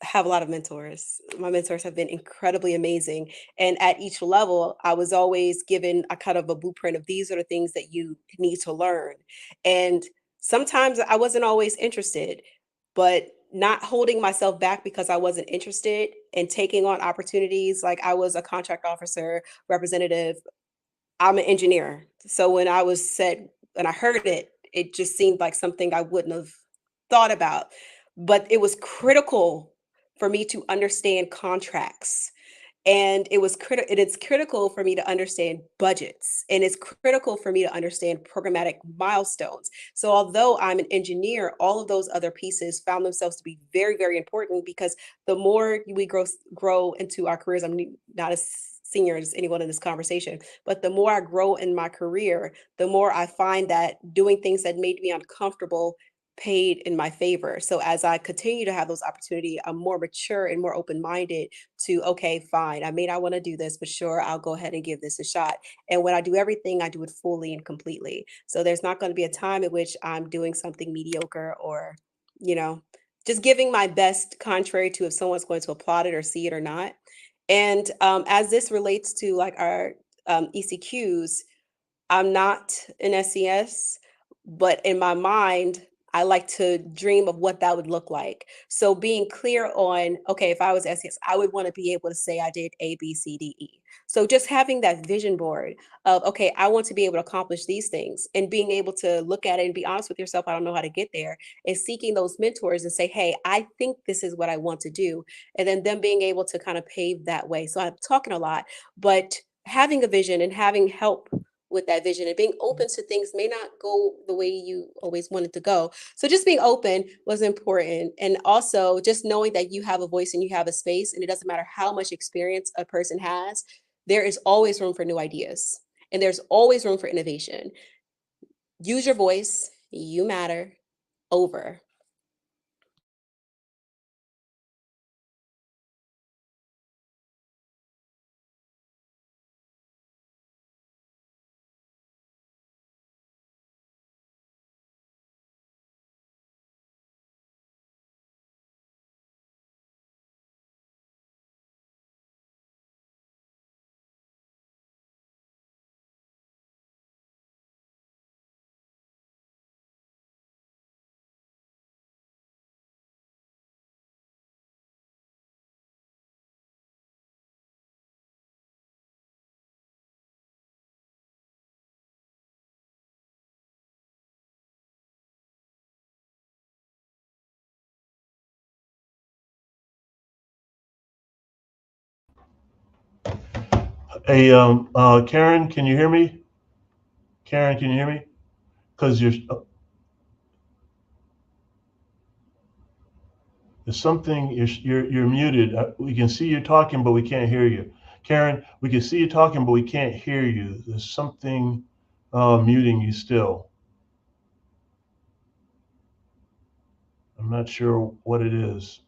have a lot of mentors. My mentors have been incredibly amazing. And at each level, I was always given a kind of a blueprint of these are the things that you need to learn. And sometimes I wasn't always interested, but not holding myself back because I wasn't interested and taking on opportunities. Like I was a contract officer representative. I'm an engineer. So when I was said, when I heard it, it just seemed like something I wouldn't have thought about. But it was critical for me to understand contracts, and it's critical for me to understand budgets, and it's critical for me to understand programmatic milestones. So although I'm an engineer, all of those other pieces found themselves to be very, very important, because the more we grow into our careers, I'm not as senior as anyone in this conversation, but the more I grow in my career, the more I find that doing things that made me uncomfortable paid in my favor. So as I continue to have those opportunities, I'm more mature and more open-minded to, okay, fine, I may not want to do this, but sure, I'll go ahead and give this a shot. And when I do everything, I do it fully and completely. So there's not going to be a time at which I'm doing something mediocre or, you know, just giving my best, contrary to if someone's going to applaud it or see it or not. And as this relates to like our ECQs, I'm not an SES, but in my mind, I like to dream of what that would look like. So being clear on, okay, if I was SES, I would want to be able to say I did A, B, C, D, E. So just having that vision board of, okay, I want to be able to accomplish these things, and being able to look at it and be honest with yourself, I don't know how to get there, and seeking those mentors and say, hey, I think this is what I want to do. And then them being able to kind of pave that way. So I'm talking a lot, but having a vision and having help with that vision and being open to things may not go the way you always wanted to go. So just being open was important. And also just knowing that you have a voice and you have a space, and it doesn't matter how much experience a person has, there is always room for new ideas and there's always room for innovation. Use your voice. You matter. Over. Hey, Karen, can you hear me? Karen, can you hear me? Because there's something, you're muted. We can see you talking, but we can't hear you. Karen, we can see you talking, but we can't hear you. There's something muting you still. I'm not sure what it is.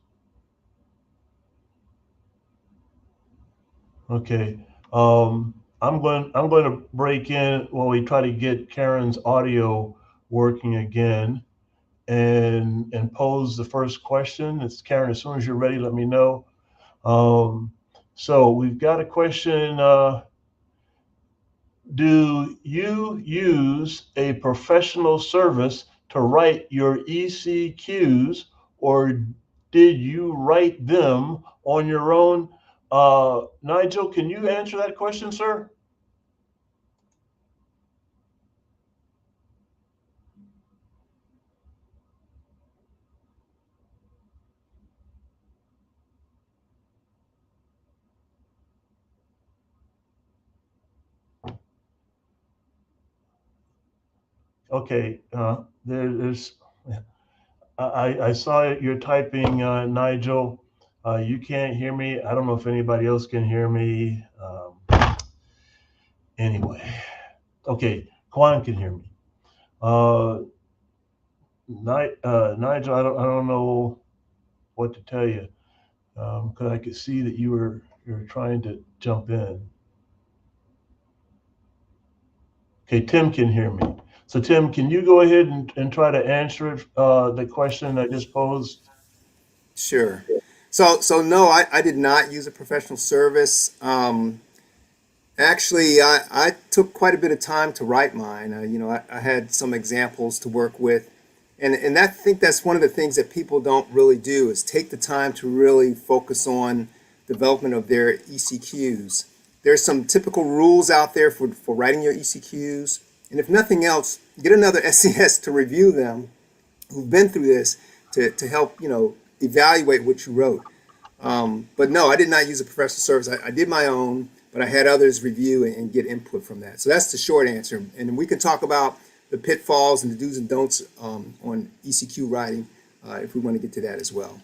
Okay. I'm going to break in while we try to get Karen's audio working again, and pose the first question. It's Karen. As soon as you're ready, let me know. Um, so we've got a question. Do you use a professional service to write your ECQs, or did you write them on your own? Nigel, can you answer that question, sir? Okay, there's. I saw it. You're typing, Nigel. You can't hear me. I don't know if anybody else can hear me. Anyway, okay, Kwan can hear me. Uh, Nigel, I don't know what to tell you, because I could see that you're trying to jump in. Okay, Tim can hear me. So Tim, can you go ahead and try to answer it, the question I just posed? Sure. So no, I did not use a professional service. Actually, I took quite a bit of time to write mine. I had some examples to work with, and I think that's one of the things that people don't really do is take the time to really focus on development of their ECQs. There's some typical rules out there for writing your ECQs, and if nothing else, get another SES to review them who've been through this to help evaluate what you wrote. But no, I did not use a professional service. I did my own, but I had others review and get input from that. So that's the short answer. And we can talk about the pitfalls and the do's and don'ts on ECQ writing if we want to get to that as well.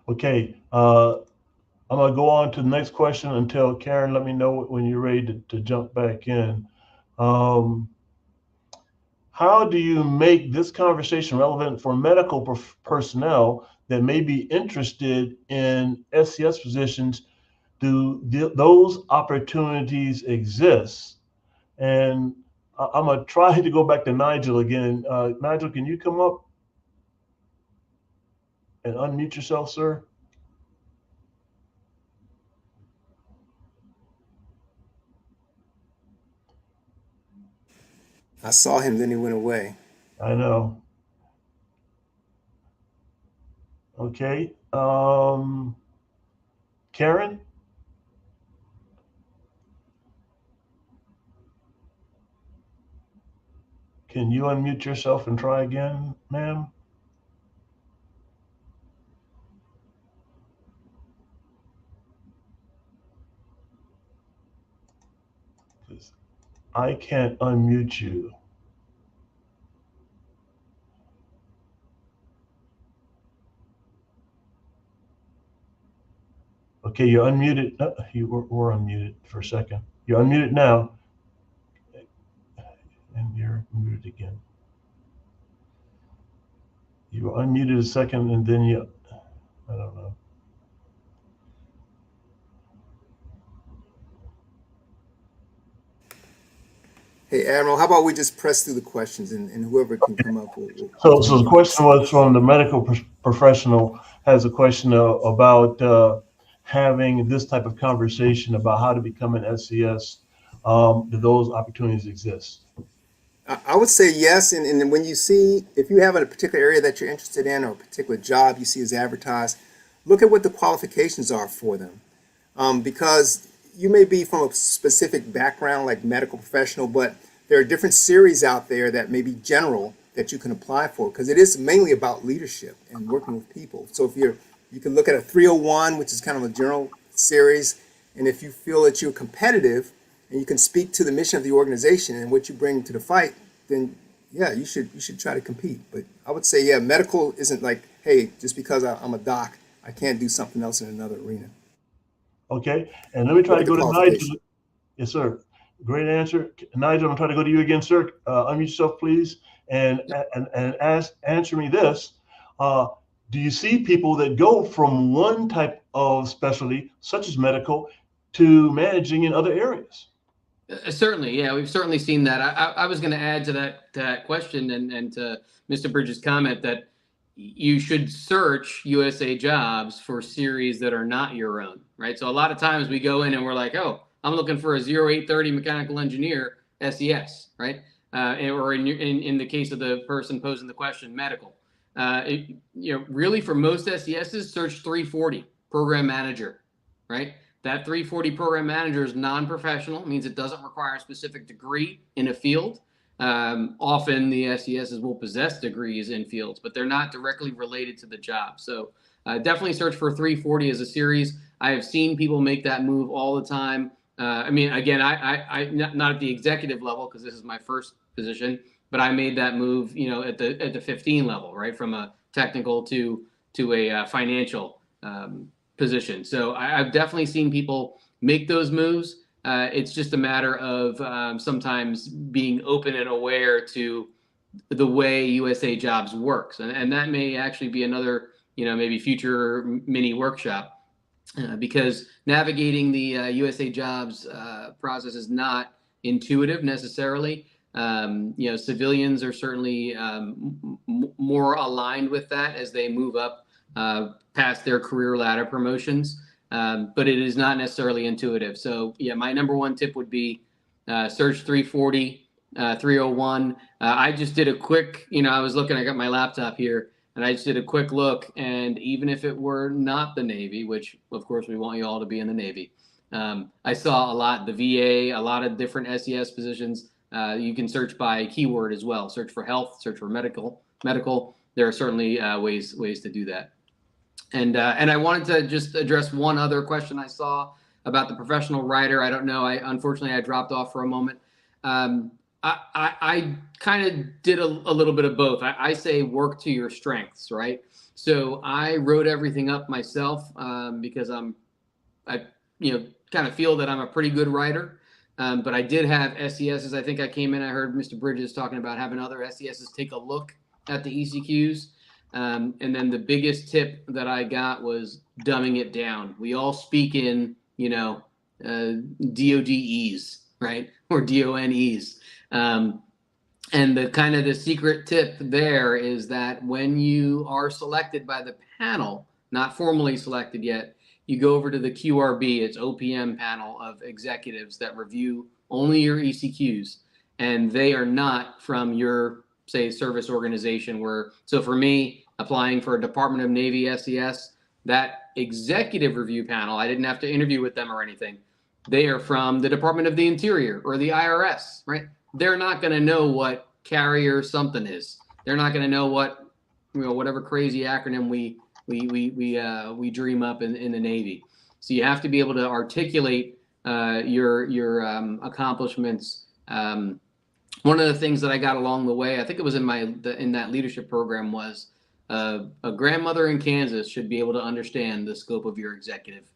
Okay, I'm gonna go on to the next question until Karen let me know when you're ready to jump back in. Um, how do you make this conversation relevant for medical personnel that may be interested in SCS positions? Do those opportunities exist? And I'm gonna try to go back to Nigel again. Nigel, can you come up and unmute yourself, sir? I saw him, then he went away. I know. Okay. Karen, can you unmute yourself and try again, ma'am? 'Cause I can't unmute you. Okay, you're unmuted. You were unmuted for a second. You're unmuted now, and you're muted again. You were unmuted a second, and then I don't know. Hey, Admiral, how about we just press through the questions and whoever can come up will So the question was from the medical professional has a question about having this type of conversation about how to become an SCS. Do those opportunities exist? I would say yes, and when you see, if you have a particular area that you're interested in or a particular job you see is advertised, look at what the qualifications are for them. Because you may be from a specific background like medical professional, but there are different series out there that may be general that you can apply for because it is mainly about leadership and working with people. So if you can look at a 301, which is kind of a general series, and if you feel that you're competitive and you can speak to the mission of the organization and what you bring to the fight, then yeah, you should try to compete. But I would say, yeah, medical isn't like, hey, just because I'm a doc, I can't do something else in another arena. Okay, and let me try Look to at the go to Nigel. qualification. Yes, sir. Great answer, Nigel. I'm trying to go to you again, sir. Unmute yourself, please, and answer me this. Uh, do you see people that go from one type of specialty, such as medical, to managing in other areas? Certainly, yeah, we've certainly seen that. I was going to add to that question and to Mr. Bridges' comment that you should search USA Jobs for series that are not your own, right? So a lot of times we go in and we're like, oh, I'm looking for a 0830 mechanical engineer SES, right? Or in the case of the person posing the question, medical. Really for most SESs, search 340 program manager, right? That 340 program manager is non-professional, means it doesn't require a specific degree in a field. Often the SESs will possess degrees in fields, but they're not directly related to the job. So definitely search for 340 as a series. I have seen people make that move all the time. I mean, again, I not at the executive level because this is my first position, but I made that move, at the 15 level, right, from a technical to a financial position. So I've definitely seen people make those moves. It's just a matter of sometimes being open and aware to the way USA Jobs works, and that may actually be another, maybe future mini workshop, because navigating the USA Jobs process is not intuitive necessarily. Civilians are certainly more aligned with that as they move up past their career ladder promotions, but it is not necessarily intuitive. So yeah, my number one tip would be search 340, 301. I just did a quick, I was looking, I got my laptop here, and I just did a quick look, and even if it were not the Navy, which of course we want you all to be in the Navy, I saw a lot, the VA, a lot of different SES positions. You can search by keyword as well. Search for health, search for medical. There are certainly ways to do that. And I wanted to just address one other question I saw about the professional writer. I don't know. Unfortunately I dropped off for a moment. I kind of did a little bit of both. I say work to your strengths, right? So I wrote everything up myself because I kind of feel that I'm a pretty good writer. But I did have SESs. I think I came in, I heard Mr. Bridges talking about having other SESs take a look at the ECQs. And then the biggest tip that I got was dumbing it down. We all speak in, DODEs, right? Or DONEs. And the secret tip there is that when you are selected by the panel, not formally selected yet, you go over to the QRB, it's OPM panel of executives that review only your ECQs, and they are not from your, say, service organization. So for me, applying for a Department of Navy SES, that executive review panel, I didn't have to interview with them or anything. They are from the Department of the Interior or the IRS, right? They're not going to know what carrier something is. They're not going to know what, whatever crazy acronym we dream up in the Navy. So you have to be able to articulate your accomplishments. One of the things that I got along the way, I think it was in that leadership program, was a grandmother in Kansas should be able to understand the scope of your executive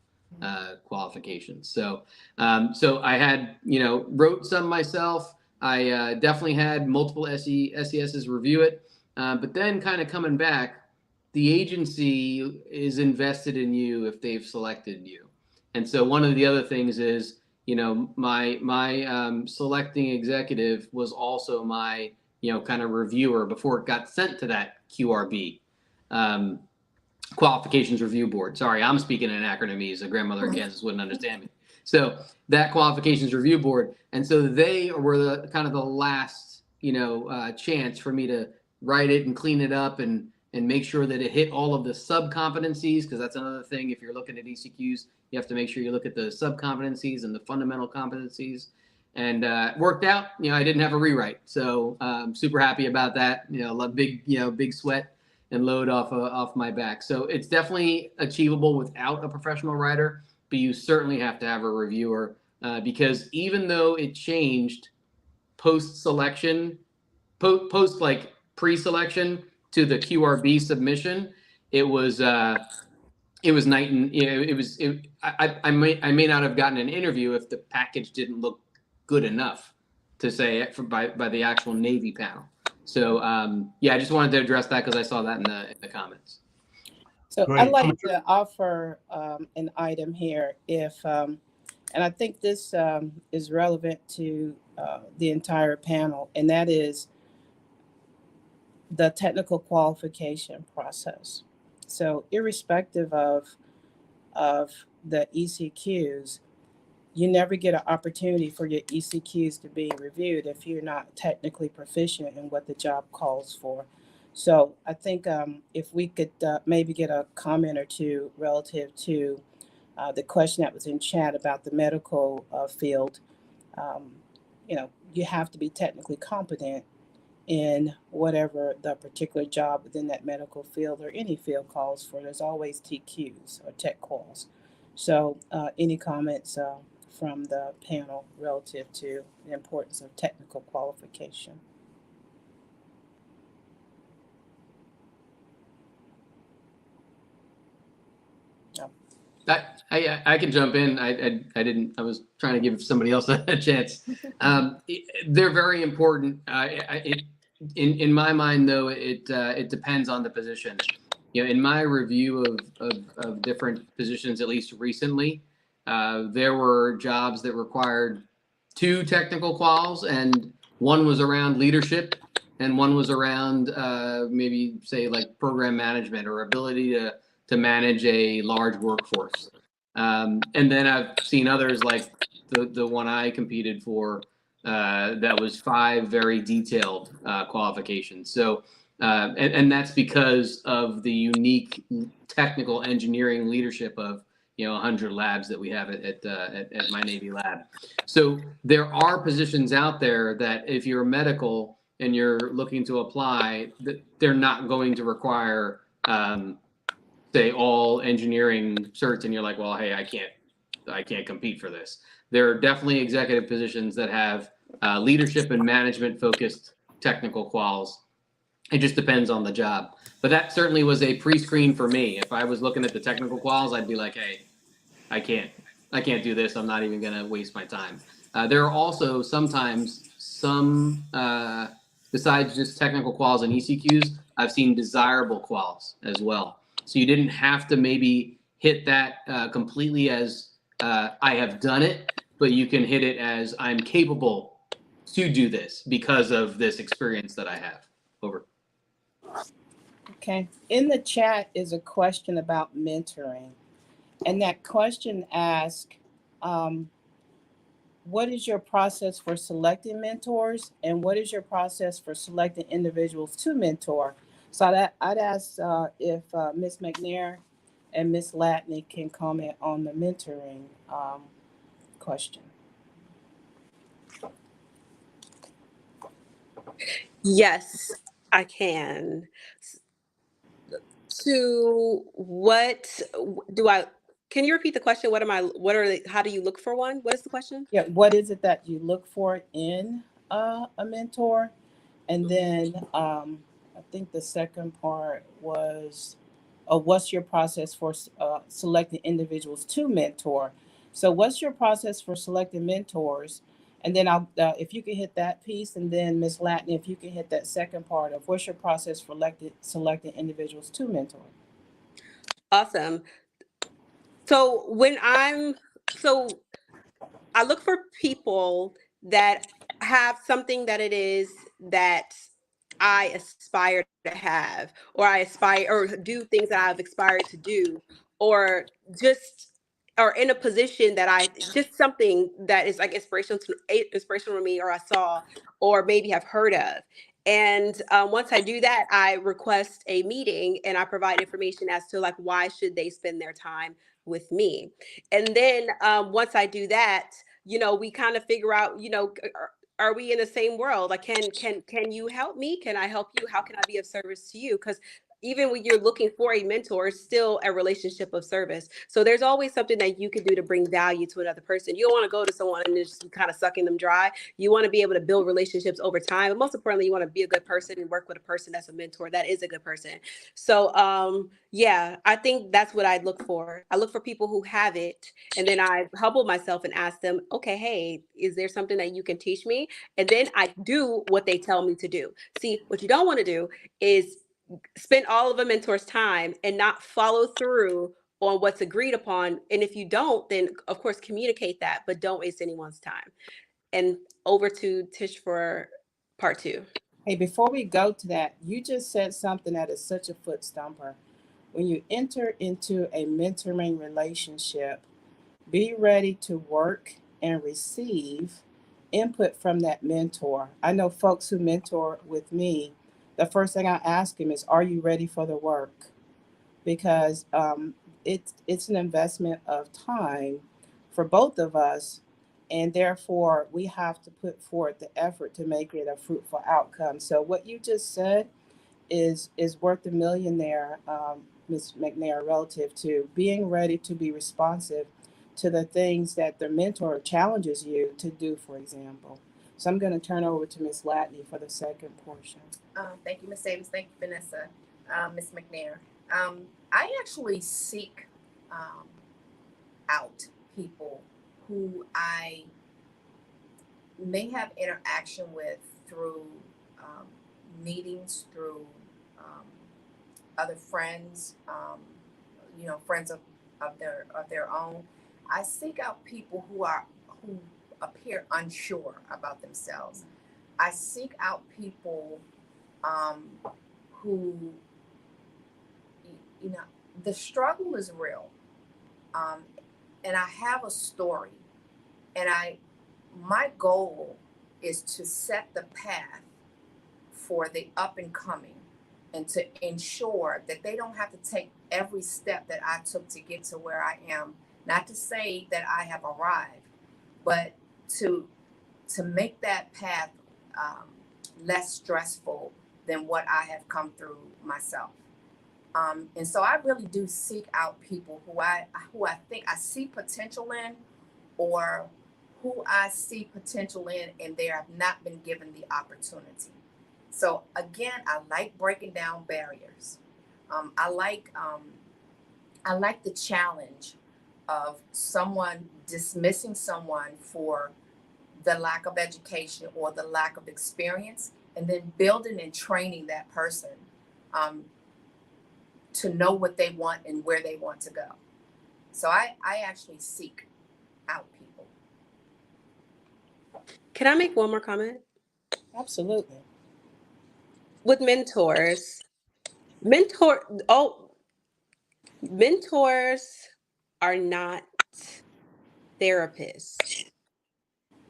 qualifications. So I had wrote some myself. I definitely had multiple SESs review it, but then kind of coming back, the agency is invested in you if they've selected you. And so one of the other things is, my selecting executive was also my, kind of reviewer before it got sent to that QRB, qualifications review board. Sorry, I'm speaking in acronyms. A grandmother in Kansas wouldn't understand me. So that qualifications review board. And so they were the kind of the last, chance for me to write it and clean it up and make sure that it hit all of the sub competencies, because that's another thing. If you're looking at ECQs, you have to make sure you look at the sub competencies and the fundamental competencies. And it worked out. I didn't have a rewrite, so super happy about that. Big sweat and load off my back. So it's definitely achievable without a professional writer, but you certainly have to have a reviewer because even though it changed post-selection, post like pre-selection to the QRB submission, it was night and I may not have gotten an interview if the package didn't look good enough to say by the actual Navy panel. So I just wanted to address that because I saw that in the comments. So Great. I'd like to offer an item here, and I think this is relevant to the entire panel, and that is the technical qualification process. So irrespective of the ECQs, you never get an opportunity for your ECQs to be reviewed if you're not technically proficient in what the job calls for. So I think if we could maybe get a comment or two relative to the question that was in chat about the medical field, you have to be technically competent in whatever the particular job within that medical field or any field calls for. There's always TQs or tech quals. So any comments from the panel relative to the importance of technical qualification? No. I can jump in. I was trying to give somebody else a chance. They're very important. In my mind, though, it depends on the position. In my review of different positions, at least recently, there were jobs that required 2 technical quals, and one was around leadership, and one was around maybe say like program management or ability to manage a large workforce. And then I've seen others like the one I competed for that was 5 very detailed qualifications. So, and that's because of the unique technical engineering leadership of 100 labs that we have at my Navy lab. So there are positions out there that if you're medical and you're looking to apply, that they're not going to require say all engineering certs, and you're like, well, hey, I can't compete for this. There are definitely executive positions that have leadership and management focused technical quals. It just depends on the job. But that certainly was a pre-screen for me. If I was looking at the technical quals, I'd be like, hey, I can't do this. I'm not even going to waste my time. There are also sometimes some, besides just technical quals and ECQs, I've seen desirable quals as well. So you didn't have to maybe hit that completely as I have done it, but you can hit it as I'm capable to do this because of this experience that I have. Over. Okay. In the chat is a question about mentoring. And that question asks, what is your process for selecting mentors? And what is your process for selecting individuals to mentor? So I'd ask if Ms. McNair and Ms. Latney can comment on the mentoring question. Yes, I can. To what do I, can you repeat the question? How do you look for one? What is the question? Yeah, what is it that you look for in a mentor? And then I think the second part was, what's your process for selecting individuals to mentor? So, what's your process for selecting mentors? And then if you can hit that piece, and then Ms. Latney, if you can hit that second part of what's your process for selecting individuals to mentor? Awesome. So I look for people that have something that it is that I aspire to have, or I aspire or do things that I've aspired to do, or just are in a position that I just something that is like inspirational to me, or I saw, or maybe have heard of. And once I do that, I request a meeting and I provide information as to like why should they spend their time with me. And then once I do that, we kind of figure out, are we in the same world? Like, can you help me? Can I help you? How can I be of service to you? Because even when you're looking for a mentor, it's still a relationship of service. So there's always something that you can do to bring value to another person. You don't want to go to someone and just kind of sucking them dry. You want to be able to build relationships over time. But most importantly, you want to be a good person and work with a person that's a mentor that is a good person. So yeah, I think that's what I look for. I look for people who have it, and then I humble myself and ask them, okay, hey, is there something that you can teach me? And then I do what they tell me to do. See, what you don't want to do is spend all of a mentor's time and not follow through on what's agreed upon. And if you don't, then of course communicate that, but don't waste anyone's time. And over to Tish for part 2. Hey, before we go to that, you just said something that is such a foot stomper. When you enter into a mentoring relationship, be ready to work and receive input from that mentor. I know folks who mentor with me, the first thing I ask them is, are you ready for the work? Because it's an investment of time for both of us, and therefore we have to put forth the effort to make it a fruitful outcome. So what you just said is worth a million there, Ms. McNair, relative to being ready to be responsive to the things that the mentor challenges you to do, for example. So I'm going to turn over to Ms. Latney for the second portion. Thank you, Ms. Davis. Thank you, Vanessa. Ms. McNair. I actually seek out people who I may have interaction with through meetings through other friends, friends of their own. I seek out people who appear unsure about themselves. I seek out people who, the struggle is real, and I have a story, and my goal is to set the path for the up and coming, and to ensure that they don't have to take every step that I took to get to where I am. Not to say that I have arrived, but to make that path less stressful than what I have come through myself. And so I really do seek out people who I think I see potential in, or who I see potential in and they have not been given the opportunity. So again, I like breaking down barriers. I like the challenge of someone dismissing someone for the lack of education or the lack of experience, and then building and training that person to know what they want and where they want to go. So I actually seek out people. Can I make one more comment? Absolutely. With mentors, mentors are not therapists.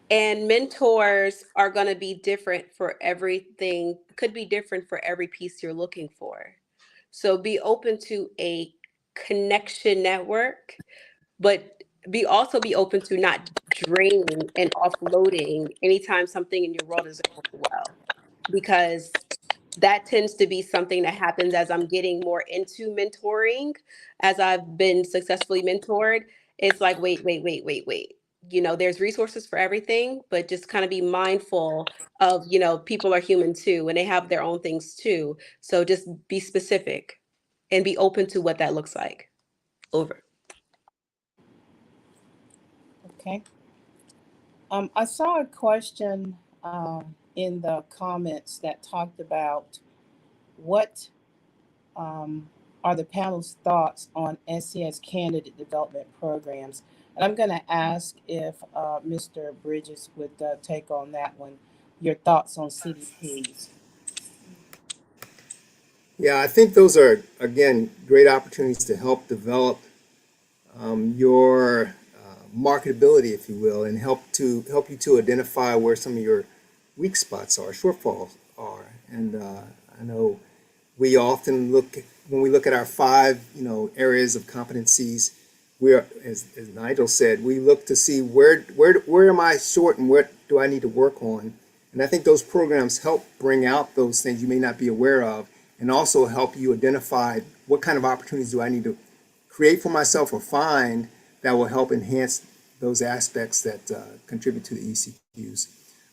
And mentors are going to be different for everything, could be different for every piece you're looking for. So be open to a connection network, but be open to not draining and offloading anytime something in your world isn't going well. Because that tends to be something that happens as I'm getting more into mentoring, as I've been successfully mentored. It's like, wait. There's resources for everything, but just kind of be mindful of, people are human too, and they have their own things too. So just be specific and be open to what that looks like. Over. Okay. I saw a question in the comments that talked about what are the panel's thoughts on SCS candidate development programs. And I'm going to ask if Mr. Bridges would take on that one. Your thoughts on CDPs. Yeah, I think those are, again, great opportunities to help develop your marketability, if you will, and help you to identify where some of your weak spots are, shortfalls are. And I know we often when we look at our 5, areas of competencies, as Nigel said, we look to see where am I short and what do I need to work on. And I think those programs help bring out those things you may not be aware of, and also help you identify what kind of opportunities do I need to create for myself or find that will help enhance those aspects that contribute to the ECQs.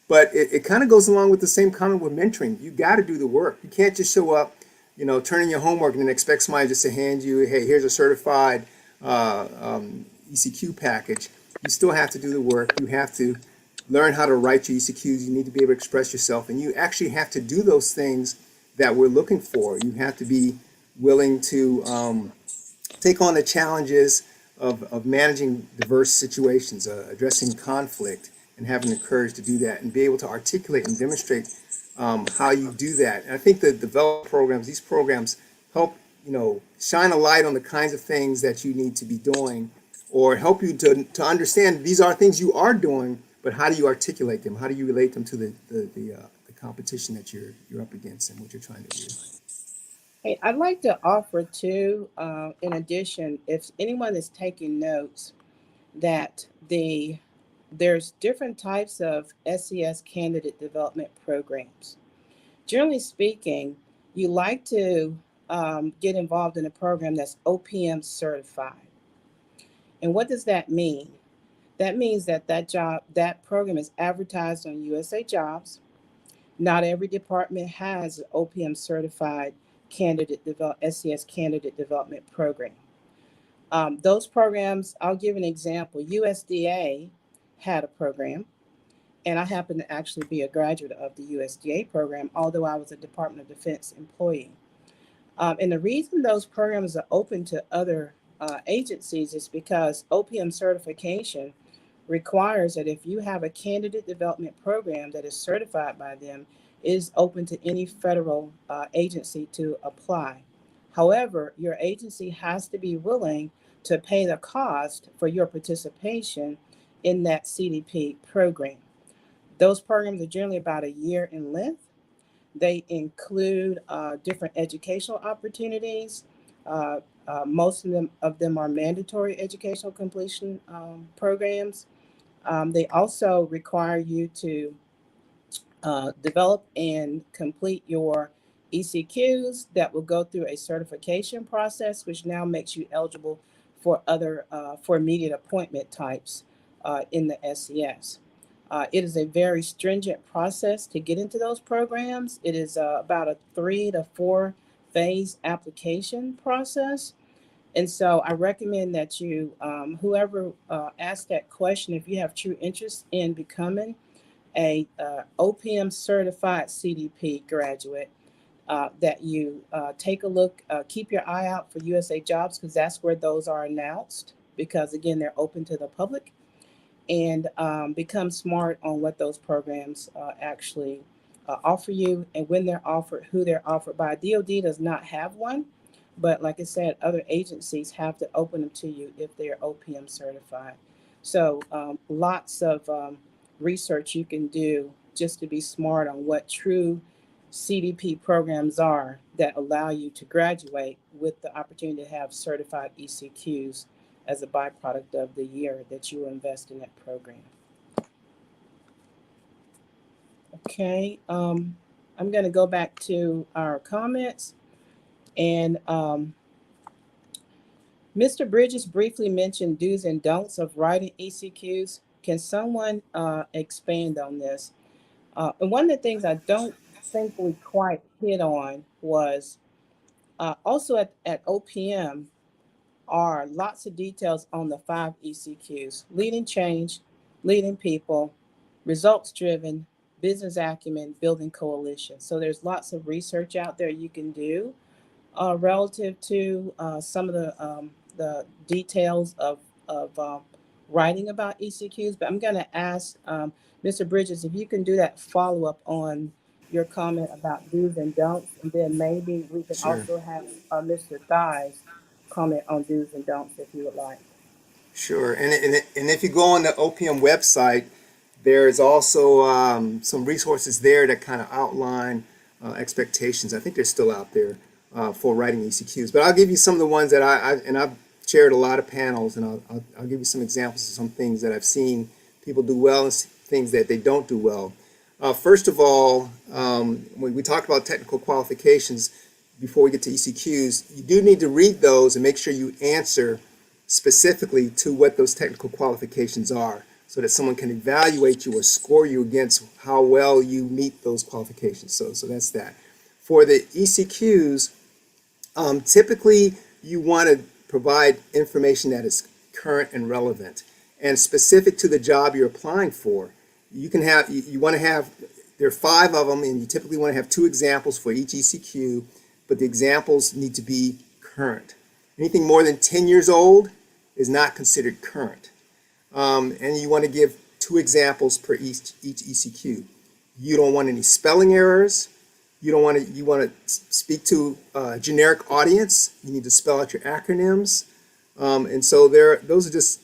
But it kind of goes along with the same comment with mentoring. You got to do the work. You can't just show up, turn in your homework and then expect somebody just to hand you, hey, here's a certified ECQ package. You still have to do the work. You have to learn how to write your ECQs. You need to be able to express yourself. And you actually have to do those things that we're looking for. You have to be willing to take on the challenges of managing diverse situations, addressing conflict, and having the courage to do that and be able to articulate and demonstrate how you do that. And I think the development programs, these programs help, shine a light on the kinds of things that you need to be doing, or help you to understand these are things you are doing, but how do you articulate them? How do you relate them to the competition that you're up against and what you're trying to do? Hey, I'd like to offer too, in addition, if anyone is taking notes, that there's different types of SCS candidate development programs. Generally speaking, you like to get involved in a program that's OPM certified. And what does that mean? That means that program is advertised on USA Jobs. Not every department has an OPM certified SCS candidate development program. Those programs, I'll give an example. USDA had a program. And I happen to actually be a graduate of the USDA program, although I was a Department of Defense employee. And the reason those programs are open to other agencies is because OPM certification requires that if you have a candidate development program that is certified by them, it is open to any federal agency to apply. However, your agency has to be willing to pay the cost for your participation in that CDP program. Those programs are generally about a year in length. They include different educational opportunities. Uh, most of them are mandatory educational completion programs. They also require you to develop and complete your ECQs that will go through a certification process, which now makes you eligible for other for immediate appointment types in the SES. It is a very stringent process to get into those programs. It is about a 3 to 4 phase application process. And so I recommend that you, whoever asked that question, if you have true interest in becoming a OPM certified CDP graduate, that you take a look, keep your eye out for USA Jobs, because that's where those are announced, because again, they're open to the public, and become smart on what those programs actually offer you and when they're offered, who they're offered by. DoD does not have one, but like I said, other agencies have to open them to you if they're OPM certified. So lots of research you can do just to be smart on what true CDP programs are that allow you to graduate with the opportunity to have certified ECQs as a byproduct of the year that you invest in that program. Okay, I'm going to go back to our comments. And Mr. Bridges briefly mentioned do's and don'ts of writing ECQs. Can someone expand on this? And one of the things I don't think we quite hit on was also at OPM are lots of details on the 5 ECQs: leading change, leading people, results driven, business acumen, building coalition. So there's lots of research out there you can do relative to some of the details of writing about ECQs. But I'm going to ask Mr. Bridges if you can do that follow up on your comment about do's and don'ts, and then maybe we can Sure. also have Mr. Thies comment on do's and don'ts if you would like. Sure. And if you go on the OPM website, there's also some resources there that kind of outline expectations. I think they're still out there for writing ECQs. But I'll give you some of the ones that I've chaired a lot of panels, and I'll give you some examples of some things that I've seen people do well and things that they don't do well. First of all, when we talk about technical qualifications, before we get to ECQs, you do need to read those and make sure you answer specifically to what those technical qualifications are, so that someone can evaluate you or score you against how well you meet those qualifications. So that's that. For the ECQs, typically you want to provide information that is current and relevant and specific to the job you're applying for. You can have, you want to have, there are 5 of them, and you typically want to have 2 examples for each ECQ, but the examples need to be current. Anything more than 10 years old is not considered current. And you want to give 2 examples per each ECQ. You don't want any spelling errors. You want to speak to a generic audience. You need to spell out your acronyms. And so those are just,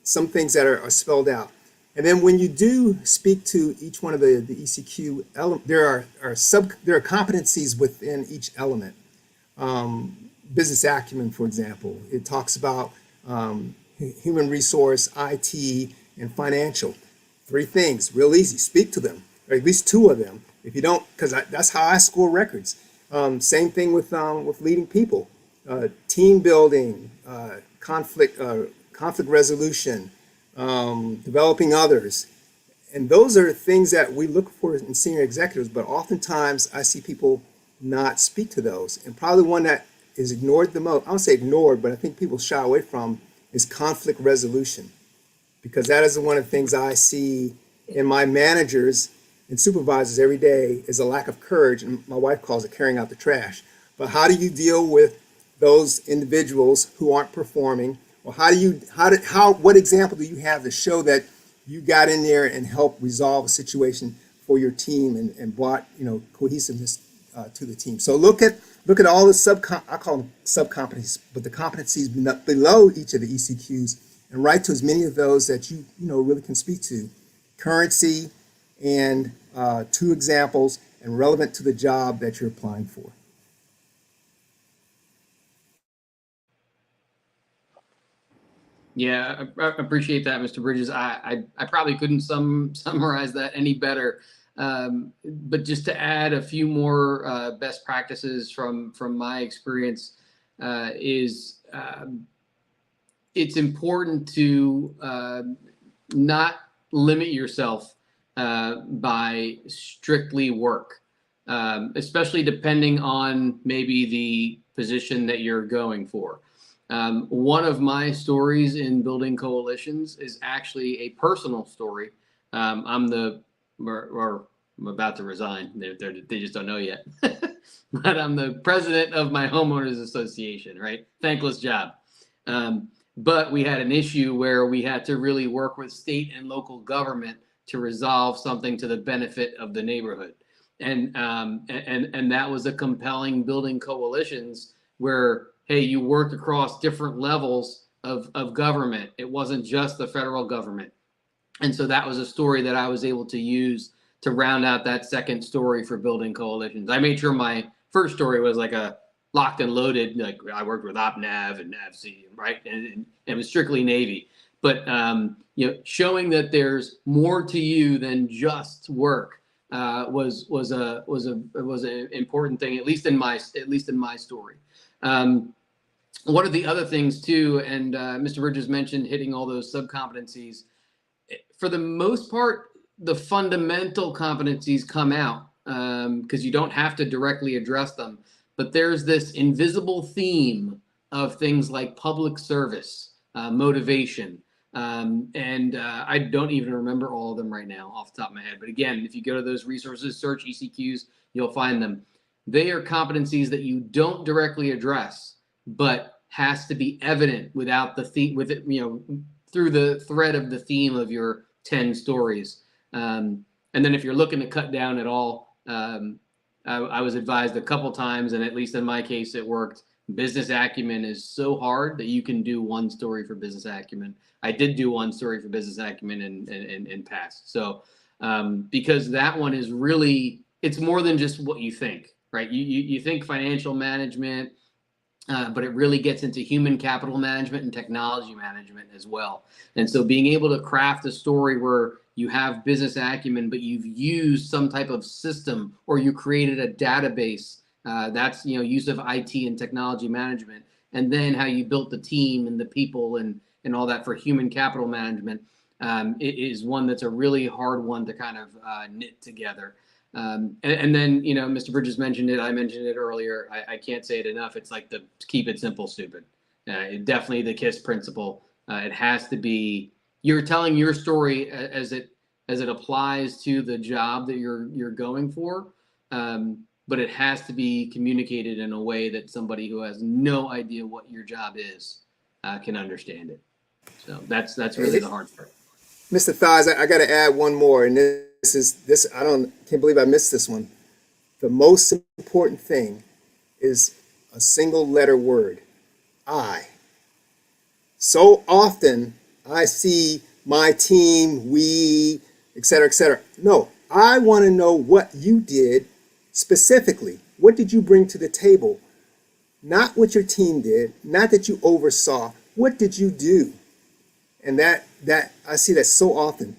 some things that are spelled out. And then when you do speak to each one of the ECQ elements, there are competencies within each element. Business acumen, for example, it talks about human resource, IT, and financial. 3 things, real easy. Speak to them, or at least 2 of them. If you don't, because that's how I score records. Same thing with leading people, team building, conflict resolution, developing others. And those are things that we look for in senior executives, but oftentimes I see people not speak to those. And probably one that is ignored the most, I don't say ignored, but I think people shy away from, is conflict resolution. Because that is one of the things I see in my managers and supervisors every day is a lack of courage, and my wife calls it carrying out the trash. But how do you deal with those individuals who aren't performing? Or what example do you have to show that you got in there and helped resolve a situation for your team and brought cohesiveness to the team? So look at all the I call them sub-competencies, but the competencies below each of the ECQs, and write to as many of those that you really can speak to. Currency and 2 examples and relevant to the job that you're applying for. Yeah, I appreciate that, Mr. Bridges. I probably couldn't summarize that any better. But just to add a few more best practices from my experience is it's important to not limit yourself by strictly work, especially depending on maybe the position that you're going for. One of my stories in building coalitions is actually a personal story. I'm about to resign. They just don't know yet. But I'm the president of my homeowners association, right? Thankless job. But we had an issue where we had to really work with state and local government to resolve something to the benefit of the neighborhood. And that was a compelling building coalitions where, hey, you worked across different levels of government. It wasn't just the federal government. And so that was a story that I was able to use to round out that second story for building coalitions. I made sure my first story was like a locked and loaded, like I worked with OpNav and NavC, right? And it was strictly Navy. But showing that there's more to you than just work was an important thing, at least in my story. One of the other things too, and Mr. Bridges mentioned hitting all those sub-competencies. For the most part, the fundamental competencies come out because you don't have to directly address them. But there's this invisible theme of things like public service, motivation, and I don't even remember all of them right now off the top of my head. But again, if you go to those resources, search ECQs, you'll find them. They are competencies that you don't directly address, but has to be evident without the theme, with it, through the thread of the theme of your 10 stories. And then if you're looking to cut down at all, I was advised a couple times, and at least in my case, it worked. Business acumen is so hard that you can do one story for business acumen. I did do one story for business acumen in past. So because that one is really, it's more than just what you think, right? You think financial management, but it really gets into human capital management and technology management as well. And so being able to craft a story where you have business acumen, but you've used some type of system or you created a database, that's, use of IT and technology management, and then how you built the team and the people and all that for human capital management, it is one that's a really hard one to kind of knit together. And then, Mr. Bridges mentioned it. I mentioned it earlier. I can't say it enough. It's like the keep it simple, stupid. Definitely the KISS principle. It has to be, you're telling your story as it applies to the job that you're going for. But it has to be communicated in a way that somebody who has no idea what your job is can understand it. So that's really the hard part. Mr. Thies, I got to add one more, and this I can't believe I missed this one. The most important thing is a single letter word, I. So often I see my team, we, et cetera, et cetera. No, I want to know what you did specifically. What did you bring to the table? Not what your team did, not that you oversaw. What did you do? And that I see that so often.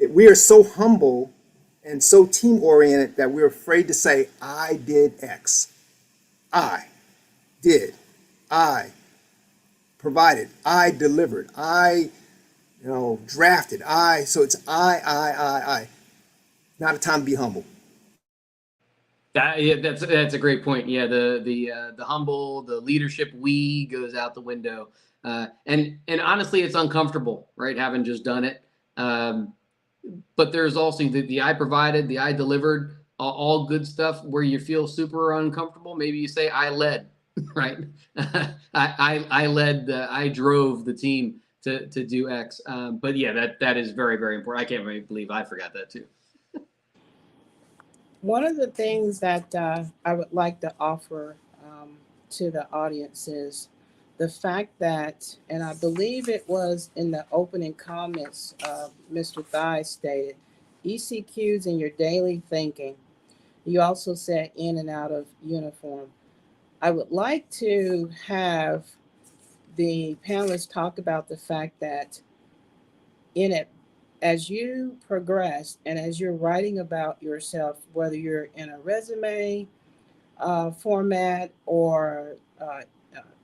We are so humble and so team oriented that we're afraid to say, I did X. I did. I provided. I delivered. I drafted. So it's I. Not a time to be humble. That's a great point. Yeah, the humble, the leadership we goes out the window. And honestly, it's uncomfortable, right? Having just done it. but there's also the I provided, the I delivered, all good stuff where you feel super uncomfortable. Maybe you say I led, right? I led, I drove the team to do X. But yeah, that is very, very important. I can't really believe I forgot that too. One of the things that I would like to offer to the audience is the fact that, and I believe it was in the opening comments, Mr. Thigh stated, ECQs in your daily thinking. You also said in and out of uniform. I would like to have the panelists talk about the fact that in it, as you progress and as you're writing about yourself, whether you're in a resume format or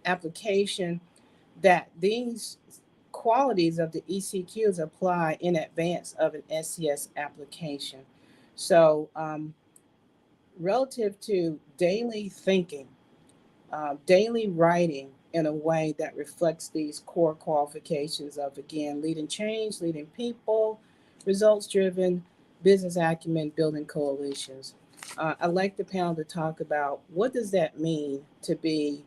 application, that these qualities of the ECQs apply in advance of an SCS application. So, relative to daily thinking, daily writing in a way that reflects these core qualifications of, again, leading change, leading people, results driven, business acumen, building coalitions. I'd like the panel to talk about what does that mean to be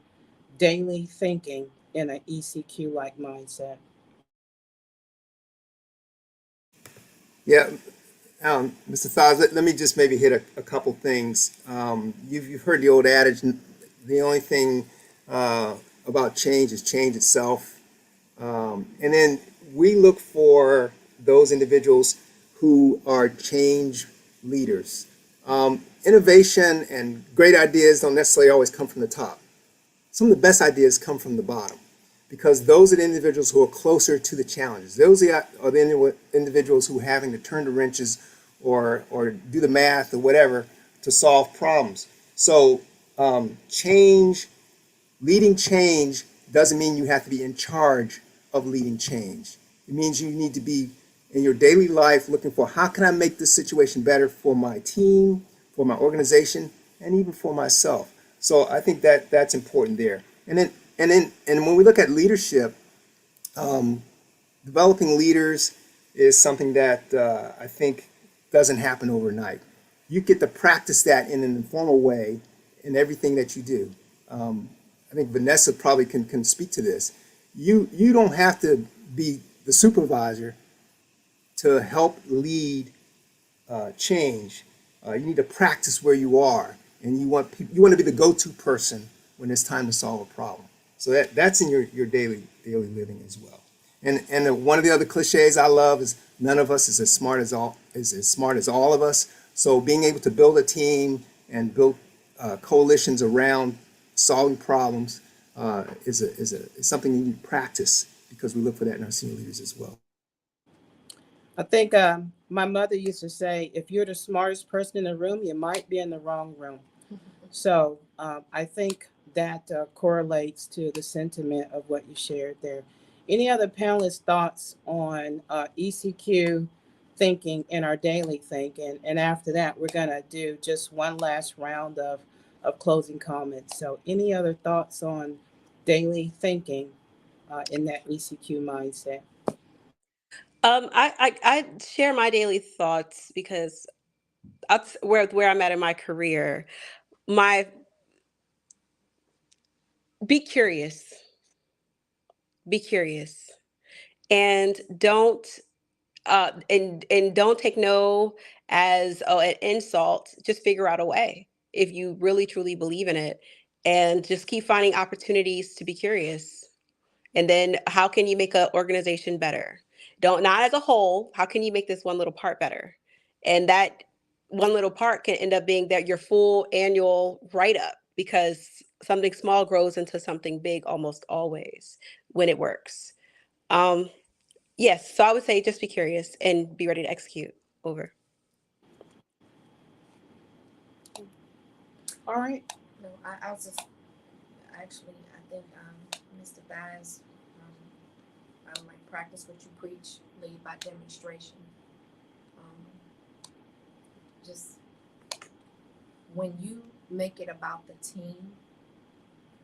daily thinking in an ECQ like mindset. Yeah, Mr. Thaz, let me just maybe hit a couple things. You've heard the old adage, the only thing about change is change itself. And then we look for those individuals who are change leaders. Innovation and great ideas don't necessarily always come from the top. Some of the best ideas come from the bottom because those are the individuals who are closer to the challenges. Those are the individuals who are having to turn the wrenches or do the math or whatever to solve problems. So change, leading change doesn't mean you have to be in charge of leading change. It means you need to be in your daily life looking for how can I make this situation better for my team, for my organization, and even for myself. So I think that that's important there. And when we look at leadership, developing leaders is something that I think doesn't happen overnight. You get to practice that in an informal way in everything that you do. I think Vanessa probably can speak to this. You don't have to be the supervisor to help lead change. You need to practice where you are, and you want to be the go-to person when it's time to solve a problem. So that's in your daily living as well. And one of the other cliches I love is none of us is as smart as all of us. So being able to build a team and build coalitions around solving problems is something you practice because we look for that in our senior leaders as well. I think my mother used to say, if you're the smartest person in the room, you might be in the wrong room. So I think that correlates to the sentiment of what you shared there. Any other panelists' thoughts on ECQ thinking in our daily thinking? And after that, we're going to do just one last round of closing comments. So, any other thoughts on daily thinking in that ECQ mindset? I share my daily thoughts because that's where I'm at in my career. My be curious, be curious, and don't take no as an insult. Just figure out a way if you really truly believe in it, and just keep finding opportunities to be curious. And then how can you make an organization better? Don't not as a whole. How can you make this one little part better? And that one little part can end up being that your full annual write up because something small grows into something big almost always when it works. Um, yes, so I would say just be curious and be ready to execute. Over. All right. No, I was just actually, I think Mr. Baez, I like practice what you preach, lead by demonstration. Um, just when you make it about the team,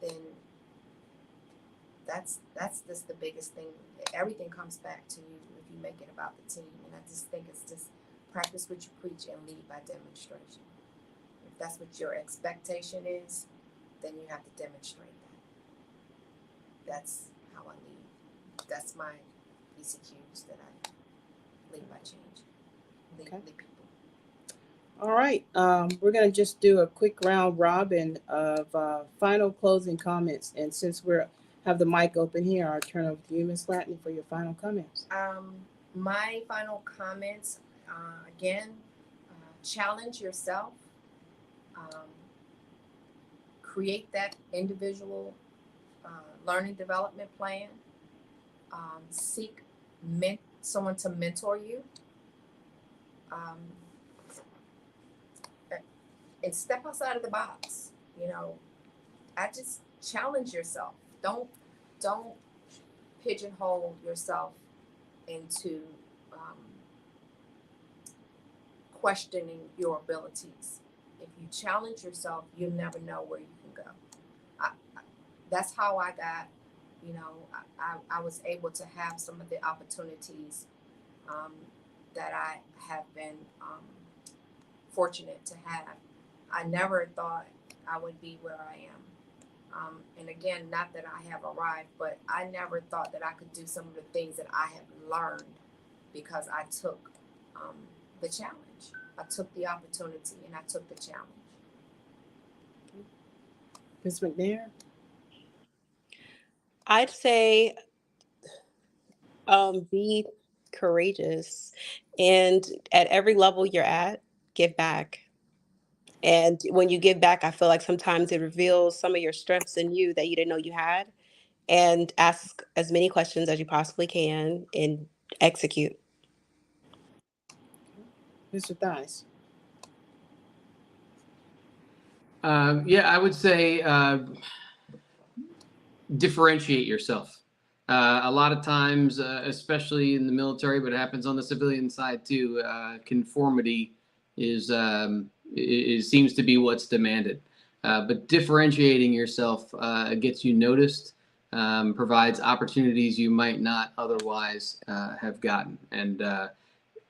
then that's just the biggest thing. Everything comes back to you if you make it about the team. And I just think it's just practice what you preach and lead by demonstration. If that's what your expectation is, then you have to demonstrate that. That's how I lead. That's my ECQs that I lead by change. Lead people. All right. We're going to just do a quick round robin of final closing comments. And since we have the mic open here, I'll turn over to you, Ms. Latney, for your final comments. My final comments, again, challenge yourself. Create that individual learning development plan. Seek someone to mentor you. And step outside of the box. I just challenge yourself. Don't pigeonhole yourself into questioning your abilities. If you challenge yourself, you'll never know where you can go. That's how I got, I was able to have some of the opportunities that I have been fortunate to have. I never thought I would be where I am. And again, not that I have arrived, but I never thought that I could do some of the things that I have learned because I took the challenge. I took the opportunity and I took the challenge. Ms. McNair? I'd say be courageous, and at every level you're at, give back. And when you give back, I feel like sometimes it reveals some of your strengths in you that you didn't know you had. And ask as many questions as you possibly can and execute. Mr. Thies? Yeah, I would say differentiate yourself. A lot of times, especially in the military, but it happens on the civilian side too, conformity seems to be what's demanded. But differentiating yourself gets you noticed, provides opportunities you might not otherwise have gotten. And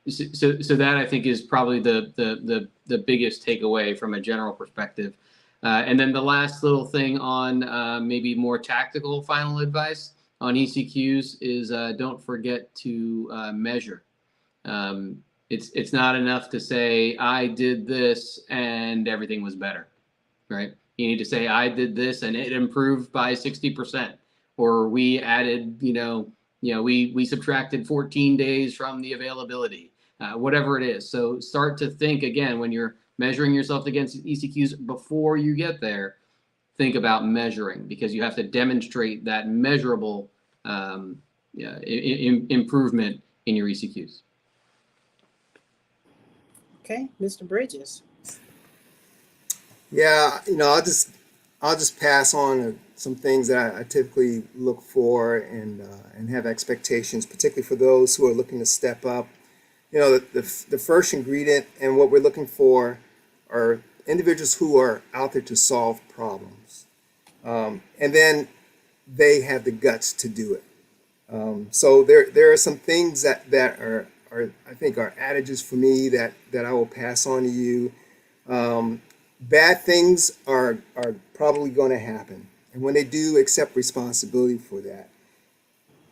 so that I think is probably the biggest takeaway from a general perspective. And then the last little thing on maybe more tactical final advice on ECQs is don't forget to measure. It's not enough to say I did this and everything was better, right? You need to say I did this and it improved by 60%, or we added, we subtracted 14 days from the availability, whatever it is. So start to think again when you're measuring yourself against ECQs before you get there. Think about measuring, because you have to demonstrate that measurable improvement in your ECQs. Okay, Mr. Bridges? Yeah, I'll just pass on some things that I typically look for and have expectations, particularly for those who are looking to step up. The first ingredient and what we're looking for are individuals who are out there to solve problems, and then they have the guts to do it. So there are some things that are I think are adages for me that I will pass on to you. Bad things are probably going to happen, and when they do, accept responsibility for that.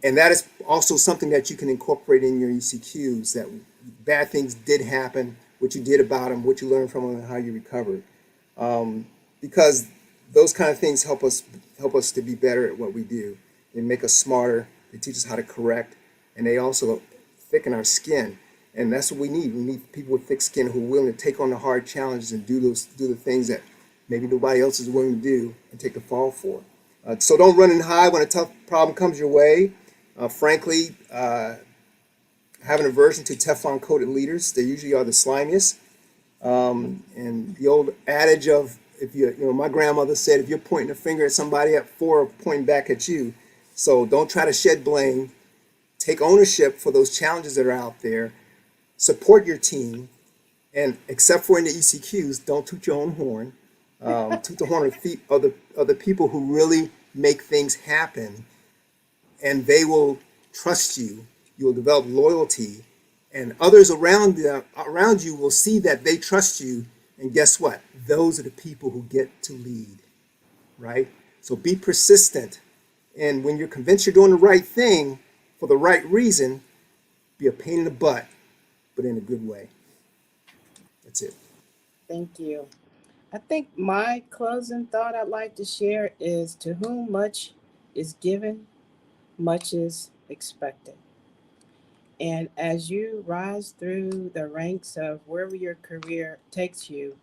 And that is also something that you can incorporate in your ECQs, that bad things did happen, what you did about them, what you learned from them, and how you recovered. Because those kind of things help us to be better at what we do. They make us smarter. They teach us how to correct, and they also thicken our skin. And that's what we need. We need people with thick skin who are willing to take on the hard challenges and do the things that maybe nobody else is willing to do and take the fall for. So don't run and hide when a tough problem comes your way. Frankly, I have an aversion to Teflon-coated leaders. They usually are the slimiest. And the old adage of, my grandmother said, if you're pointing a finger at somebody, four are pointing back at you. So don't try to shed blame. Take ownership for those challenges that are out there. Support your team. And except for in the ECQs, don't toot your own horn. Toot the horn of the people who really make things happen. and they will trust you. You will develop loyalty, and others around you will see that they trust you. And guess what? Those are the people who get to lead, right? So be persistent. And when you're convinced you're doing the right thing for the right reason, be a pain in the butt, but in a good way. That's it. Thank you. I think my closing thought I'd like to share is, to whom much is given, much is expected. And as you rise through the ranks of wherever your career takes you,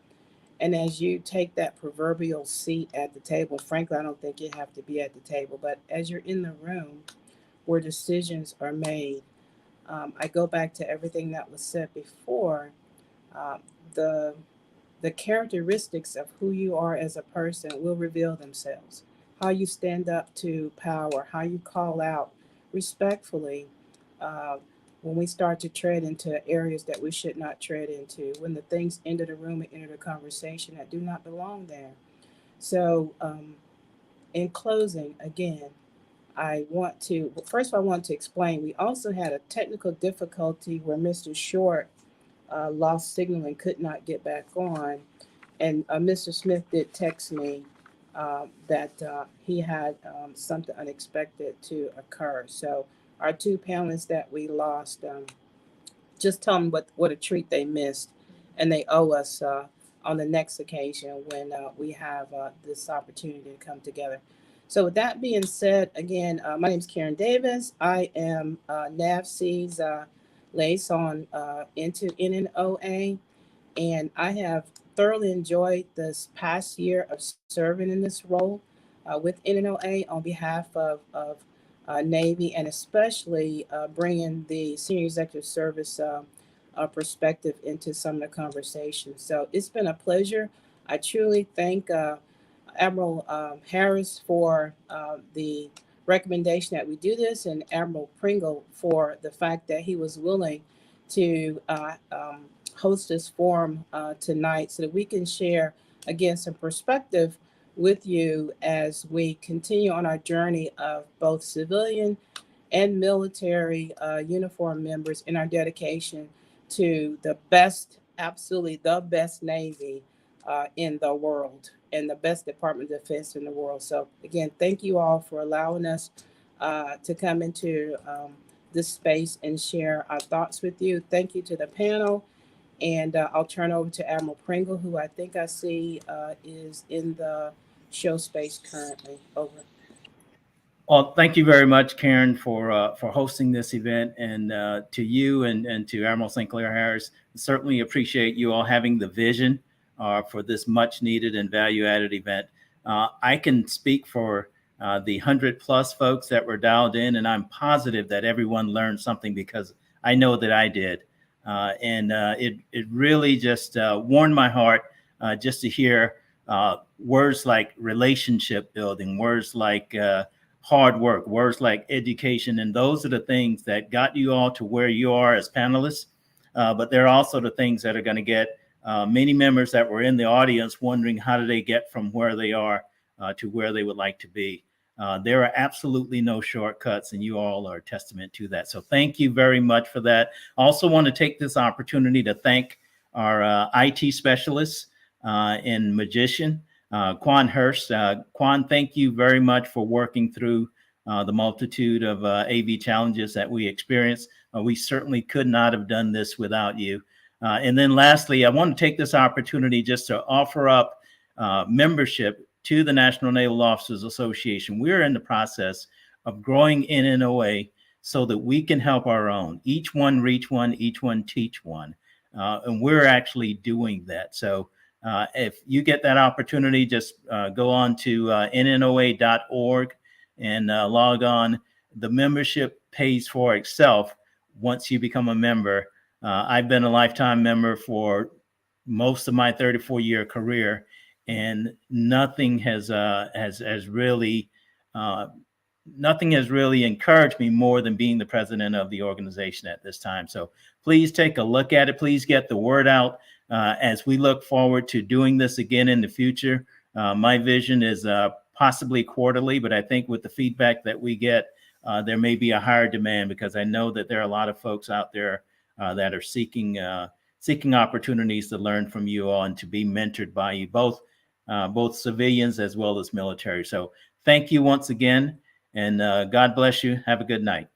and as you take that proverbial seat at the table, frankly, I don't think you have to be at the table, but as you're in the room where decisions are made, I go back to everything that was said before. Um, the the characteristics of who you are as a person will reveal themselves. How you stand up to power, how you call out respectfully uh, when we start to tread into areas that we should not tread into, when the things enter the room and enter the conversation that do not belong there. So, in closing, again, I want to, first of all, I want to explain we also had a technical difficulty where Mr. Short lost signal and could not get back on. And Mr. Smith did text me that he had something unexpected to occur. So our two panelists that we lost, just tell them what a treat they missed, and they owe us on the next occasion when we have this opportunity to come together. So with that being said, again, my name is Karen Davis. I am NAVC's liaison into NNOA. And I have thoroughly enjoyed this past year of serving in this role with NNOA on behalf of Navy, and especially bringing the senior executive service perspective into some of the conversations. So it's been a pleasure. I truly thank Admiral Harris for the recommendation that we do this, and Admiral Pringle for the fact that he was willing to host this forum tonight so that we can share, again, some perspective with you as we continue on our journey of both civilian and military uniform members in our dedication to the best, absolutely the best Navy in the world and the best Department of Defense in the world. So, again, thank you all for allowing us to come into this space and share our thoughts with you. Thank you to the panel. And I'll turn over to Admiral Pringle, who I think I see is in the show space currently. Over. Well, thank you very much, Karen, for hosting this event, and to you and to Admiral Sinclair Harris. Certainly appreciate you all having the vision for this much needed and value added event. I can speak for the 100+ folks that were dialed in, and I'm positive that everyone learned something, because I know that I did. And it really just warmed my heart just to hear words like relationship building, words like hard work, words like education. And those are the things that got you all to where you are as panelists. But they're also the things that are going to get many members that were in the audience wondering how do they get from where they are to where they would like to be. There are absolutely no shortcuts, and you all are a testament to that. So thank you very much for that. I also want to take this opportunity to thank our IT specialists and magician, Quan Hurst. Quan, thank you very much for working through the multitude of AV challenges that we experienced. We certainly could not have done this without you. And then lastly, I want to take this opportunity just to offer up membership to the National Naval Officers Association. We're in the process of growing NNOA so that we can help our own. Each one reach one, each one teach one. And we're actually doing that. So if you get that opportunity, just go on to nnoa.org and log on. The membership pays for itself once you become a member. I've been a lifetime member for most of my 34-year career, and nothing has really encouraged me more than being the president of the organization at this time. So please take a look at it. Please get the word out as we look forward to doing this again in the future. My vision is possibly quarterly, but I think with the feedback that we get there may be a higher demand, because I know that there are a lot of folks out there that are seeking opportunities to learn from you all and to be mentored by you, both civilians as well as military. So thank you once again, and God bless you. Have a good night.